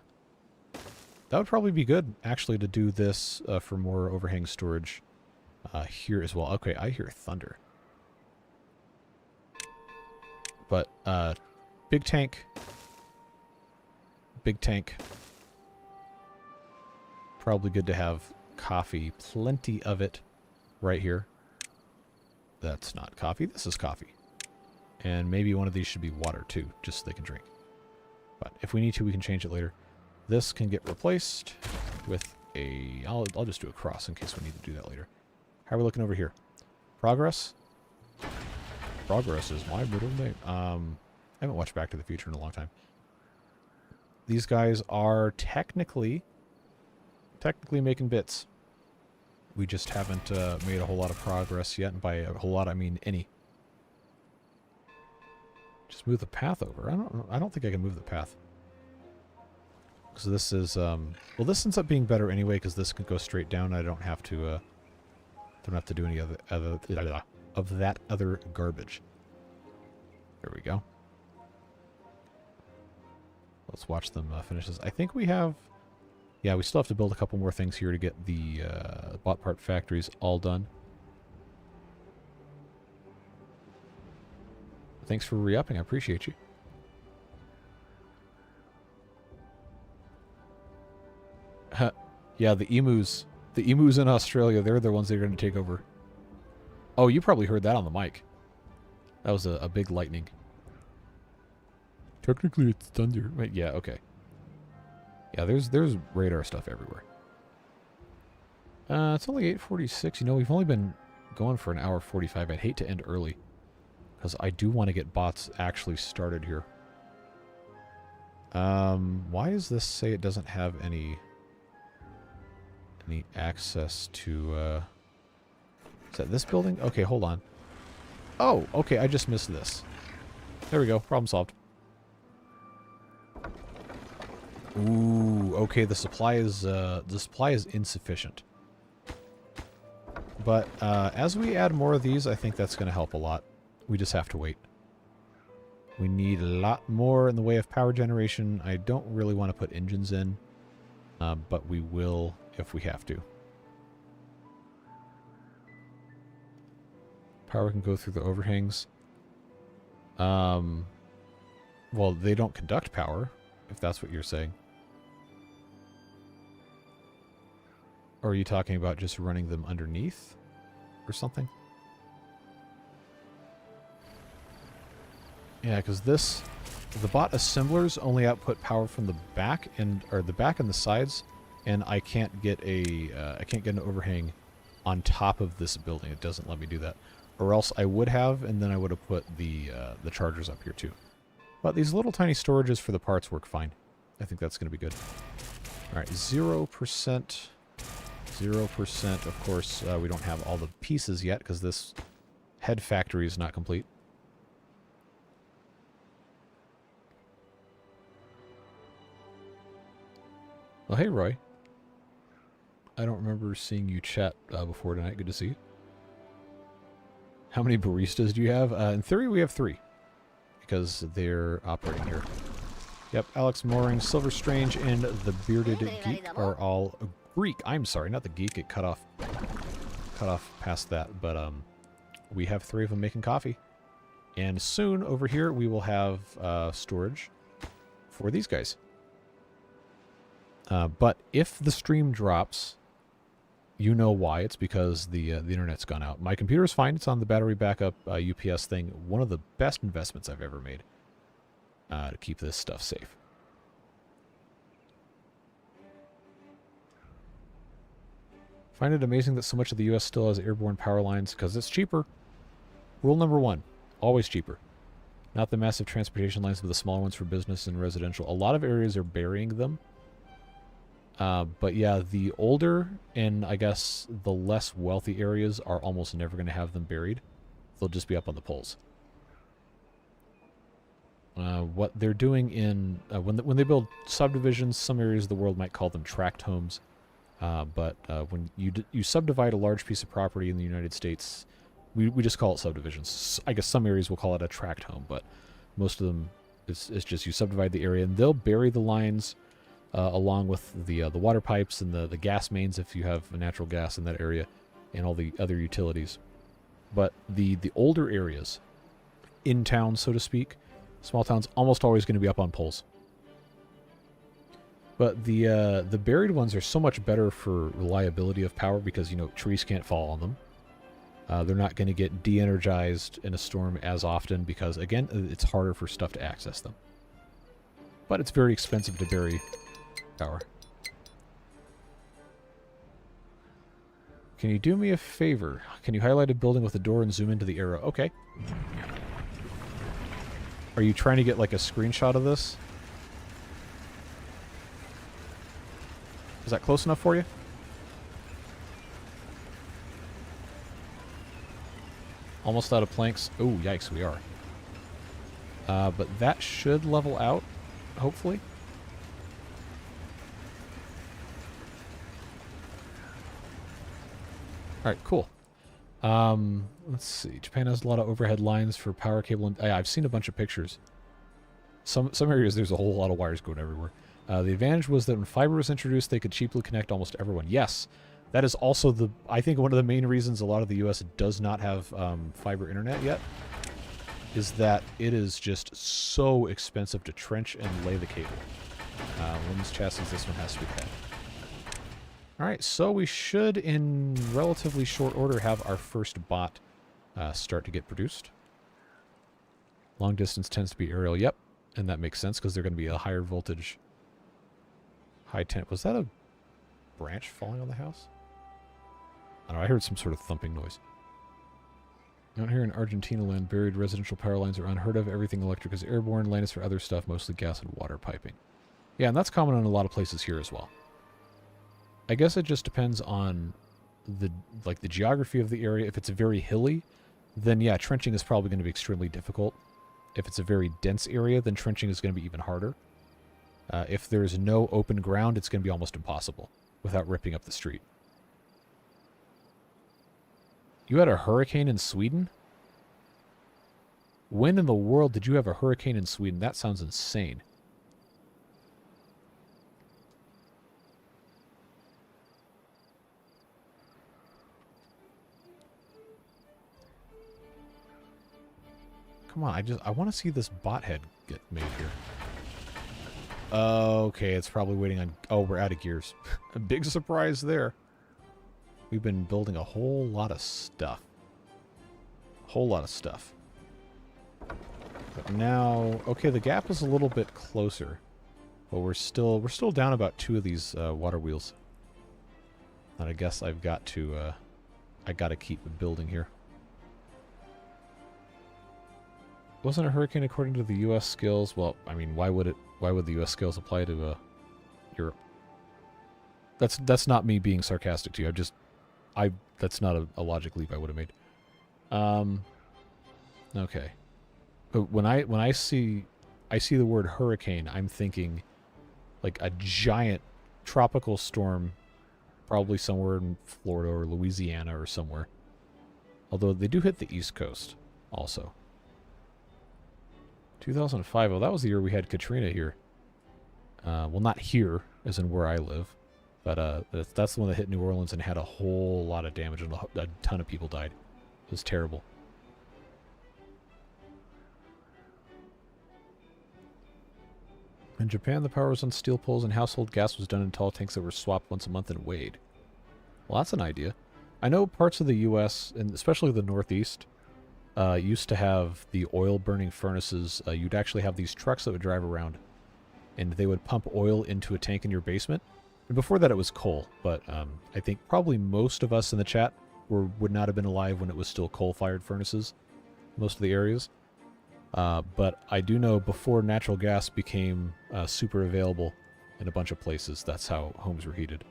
would probably be good, actually, to do this for more overhang storage here as well. Okay, I hear thunder. But, big tank. Big tank. Probably good to have coffee. Plenty of it right here. That's not coffee. This is coffee. And maybe one of these should be water, too, just so they can drink. But if we need to, we can change it later. This can get replaced with a... I'll just do a cross in case we need to do that later. How are we looking over here? Progress? Progress is my middle name. I haven't watched Back to the Future in a long time. These guys are technically making bits. We just haven't made a whole lot of progress yet, and by a whole lot I mean any. Just move the path over. I don't think I can move the path. Because this is well, this ends up being better anyway because this can go straight down. I don't have to do any other of that other garbage. There we go. Let's watch them finish this. I think we have... Yeah, we still have to build a couple more things here to get the bot part factories all done. Thanks for re-upping. I appreciate you. Yeah, the emus. The emus in Australia, they're the ones that are going to take over. Oh, you probably heard that on the mic. That was a big lightning. Technically, it's thunder. Wait, yeah, okay. Yeah, there's radar stuff everywhere. It's only 8:46. You know, we've only been going for an hour 45. I'd hate to end early. Because I do want to get bots actually started here. Why does this say it doesn't have any access to... Is that this building? Okay, hold on. Oh, okay, I just missed this. There we go. Problem solved. Ooh, okay, the supply is insufficient. But as we add more of these, I think that's going to help a lot. We just have to wait. We need a lot more in the way of power generation. I don't really want to put engines in, but we will if we have to. Power can go through the overhangs. Well, they don't conduct power, if that's what you're saying. Or are you talking about just running them underneath or something? Yeah, because the bot assemblers only output power from the back or the back and the sides, and I can't get an overhang on top of this building. It doesn't let me do that, or else I would have, and then I would have put the chargers up here too. But these little tiny storages for the parts work fine. I think that's going to be good. All right, 0%. 0%. Of course, we don't have all the pieces yet because this head factory is not complete. Well, hey, Roy. I don't remember seeing you chat before tonight. Good to see you. How many baristas do you have? In theory, we have 3. Because they're operating here. Yep, Alex Mooring, Silver Strange, and the Bearded Geek are all... Greek, I'm sorry, not the Geek. It cut off past that. But we have 3 of them making coffee. And soon, over here, we will have storage for these guys. But if the stream drops, you know why. It's because the internet's gone out. My computer's fine. It's on the battery backup UPS thing. One of the best investments I've ever made to keep this stuff safe. Find it amazing that so much of the U.S. still has airborne power lines because it's cheaper. Rule number 1, always cheaper. Not the massive transportation lines, but the smaller ones for business and residential. A lot of areas are burying them. But yeah, the older and I guess the less wealthy areas are almost never going to have them buried. They'll just be up on the poles. What they're doing in when they build subdivisions, some areas of the world might call them tract homes. But when you subdivide a large piece of property in the United States, we just call it subdivisions. I guess some areas will call it a tract home, but most of them it's just you subdivide the area and they'll bury the lines. Along with the water pipes and the gas mains if you have natural gas in that area and all the other utilities. But the older areas, in town so to speak, small towns, almost always going to be up on poles. But the buried ones are so much better for reliability of power because, you know, trees can't fall on them. They're not going to get de-energized in a storm as often because, again, it's harder for stuff to access them. But it's very expensive to bury power. Can you do me a favor? Can you highlight a building with a door and zoom into the arrow? Okay. Are you trying to get like a screenshot of this? Is that close enough for you? Almost out of planks. Oh, yikes, we are. But that should level out, hopefully. All right, cool. Let's see. Japan has a lot of overhead lines for power cable. And I've seen a bunch of pictures. Some areas, there's a whole lot of wires going everywhere. The advantage was that when fiber was introduced, they could cheaply connect almost everyone. Yes, that is also I think one of the main reasons a lot of the U.S. does not have fiber internet yet is that it is just so expensive to trench and lay the cable. Women's chassis, this one has to be cut. Alright, so we should, in relatively short order, have our first bot start to get produced. Long distance tends to be aerial, yep. And that makes sense, because they're going to be a higher voltage, high temp. Was that a branch falling on the house? I don't know, I heard some sort of thumping noise. Out here in Argentina land, buried residential power lines are unheard of. Everything electric is airborne. Land is for other stuff, mostly gas and water piping. Yeah, and that's common in a lot of places here as well. I guess it just depends on the geography of the area. If it's very hilly, then yeah, trenching is probably going to be extremely difficult. If it's a very dense area, then trenching is going to be even harder. If there's no open ground, it's going to be almost impossible without ripping up the street. You had a hurricane in Sweden? When in the world did you have a hurricane in Sweden? That sounds insane. Come on, I want to see this bot head get made here. Okay, it's probably waiting on... Oh, we're out of gears. A big surprise there. We've been building a whole lot of stuff. A whole lot of stuff. But now... Okay, the gap is a little bit closer. But we're still down about 2 of these water wheels. And I guess I've got to... I gotta keep building here. Wasn't a hurricane according to the U.S. scales? Well, I mean, why would the U.S. scales apply to Europe? That's not me being sarcastic to you. That's not a logic leap I would have made. Okay. But when I see the word hurricane, I'm thinking like a giant tropical storm, probably somewhere in Florida or Louisiana or somewhere. Although they do hit the East Coast also. 2005, well, that was the year we had Katrina here. Well, not here, as in where I live, but that's the one that hit New Orleans and had a whole lot of damage, and a ton of people died. It was terrible. In Japan, the power was on steel poles, and household gas was done in tall tanks that were swapped once a month and weighed. Well, that's an idea. I know parts of the U.S., and especially the Northeast, used to have the oil-burning furnaces. You'd actually have these trucks that would drive around, and they would pump oil into a tank in your basement. And before that, it was coal, but I think probably most of us in the chat would not have been alive when it was still coal-fired furnaces, most of the areas. But I do know before natural gas became super available in a bunch of places, that's how homes were heated.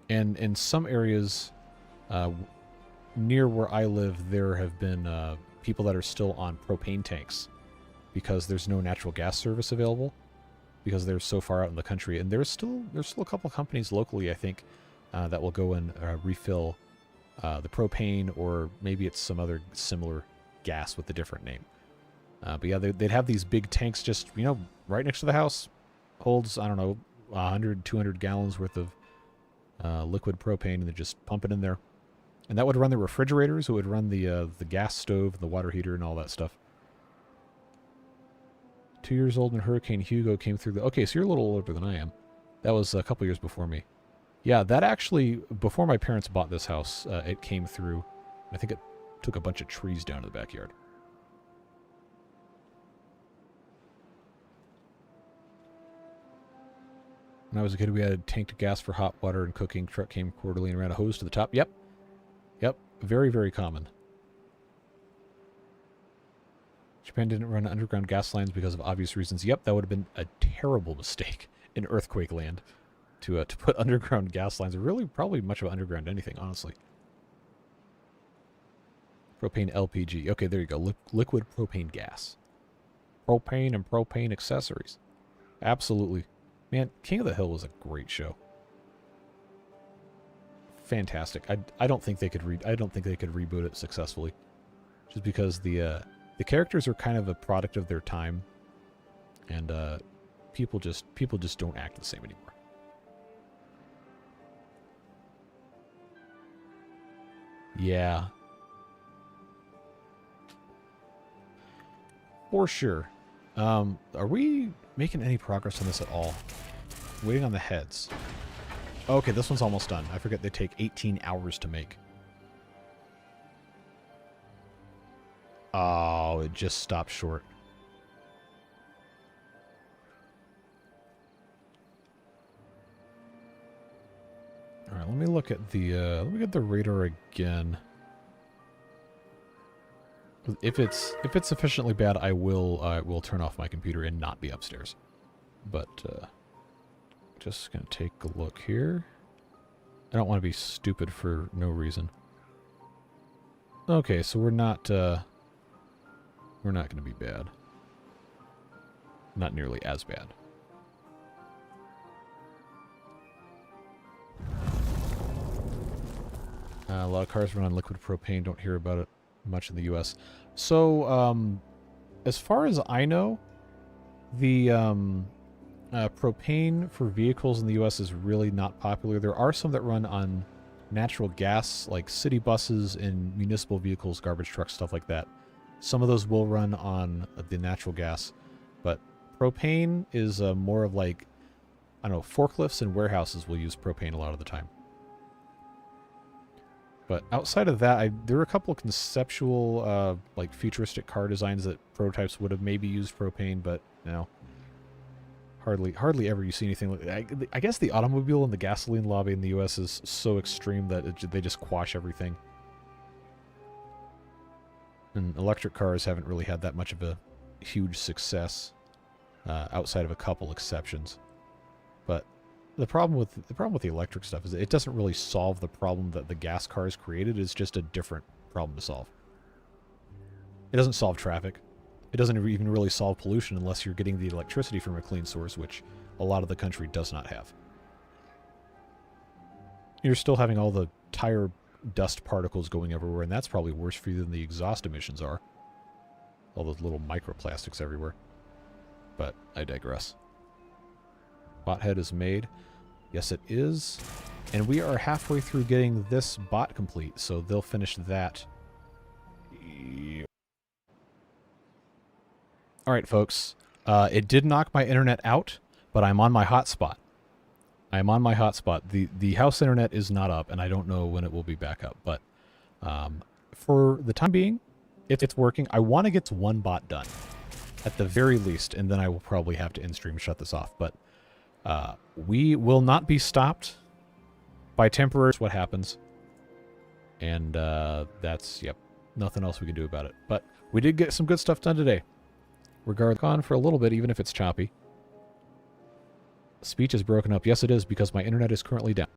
And in some areas... near where I live, there have been people that are still on propane tanks because there's no natural gas service available because they're so far out in the country. And there's still a couple companies locally, I think, that will go and refill the propane, or maybe it's some other similar gas with a different name. But yeah, they'd have these big tanks just, right next to the house. Holds, I don't know, 100, 200 gallons worth of liquid propane, and they just pump it in there. And that would run the refrigerators, it would run the gas stove, the water heater, and all that stuff. 2 years old when Hurricane Hugo came through the... Okay, so you're a little older than I am. That was a couple years before me. Yeah, that actually, before my parents bought this house, it came through. I think it took a bunch of trees down to the backyard. When I was a kid, we had tanked gas for hot water and cooking. Truck came quarterly and ran a hose to the top. Yep. Yep, very, very common. Japan didn't run underground gas lines because of obvious reasons. Yep, that would have been a terrible mistake in earthquake land to put underground gas lines. Or really, probably much of underground anything, honestly. Propane LPG. Okay, there you go. Liquid propane gas. Propane and propane accessories. Absolutely. Man, King of the Hill was a great show. Fantastic. I don't think they could reboot it successfully, just because the characters are kind of a product of their time, and people just don't act the same anymore. Yeah, for sure. Are we making any progress on this at all? Waiting on the heads. Okay, this one's almost done. I forget they take 18 hours to make. Oh, it just stopped short. All right, let me look at the radar again. If it's sufficiently bad, I will turn off my computer and not be upstairs. But just gonna take a look here. I don't want to be stupid for no reason. Okay, so we're not gonna be bad. Not nearly as bad. A lot of cars run on liquid propane. Don't hear about it much in the U.S. So, as far as I know, the propane for vehicles in the U.S. is really not popular. There are some that run on natural gas, like city buses and municipal vehicles, garbage trucks, stuff like that. Some of those will run on the natural gas, but propane is more of like, I don't know, forklifts and warehouses will use propane a lot of the time. But outside of that, there are a couple of conceptual, like futuristic car designs that prototypes would have maybe used propane, but you know, hardly ever you see anything like that. I guess the automobile and the gasoline lobby in the U.S. is so extreme that they just quash everything. And electric cars haven't really had that much of a huge success, outside of a couple exceptions. But the problem with the electric stuff is it doesn't really solve the problem that the gas cars created. It's just a different problem to solve. It doesn't solve traffic. It doesn't even really solve pollution unless you're getting the electricity from a clean source, which a lot of the country does not have. You're still having all the tire dust particles going everywhere, and that's probably worse for you than the exhaust emissions are. All those little microplastics everywhere. But I digress. Bothead is made. Yes, it is. And we are halfway through getting this bot complete, so they'll finish that. Alright, folks. It did knock my internet out, but I'm on my hotspot. I'm on my hotspot. The house internet is not up, and I don't know when it will be back up. But for the time being, it's working. I want to get to one bot done, at the very least, and then I will probably have to in-stream shut this off. But we will not be stopped by temporary. What happens. And that's, yep, nothing else we can do about it. But we did get some good stuff done today. Regardless, gone for a little bit, even if it's choppy. Speech is broken up. Yes, it is, because my internet is currently down.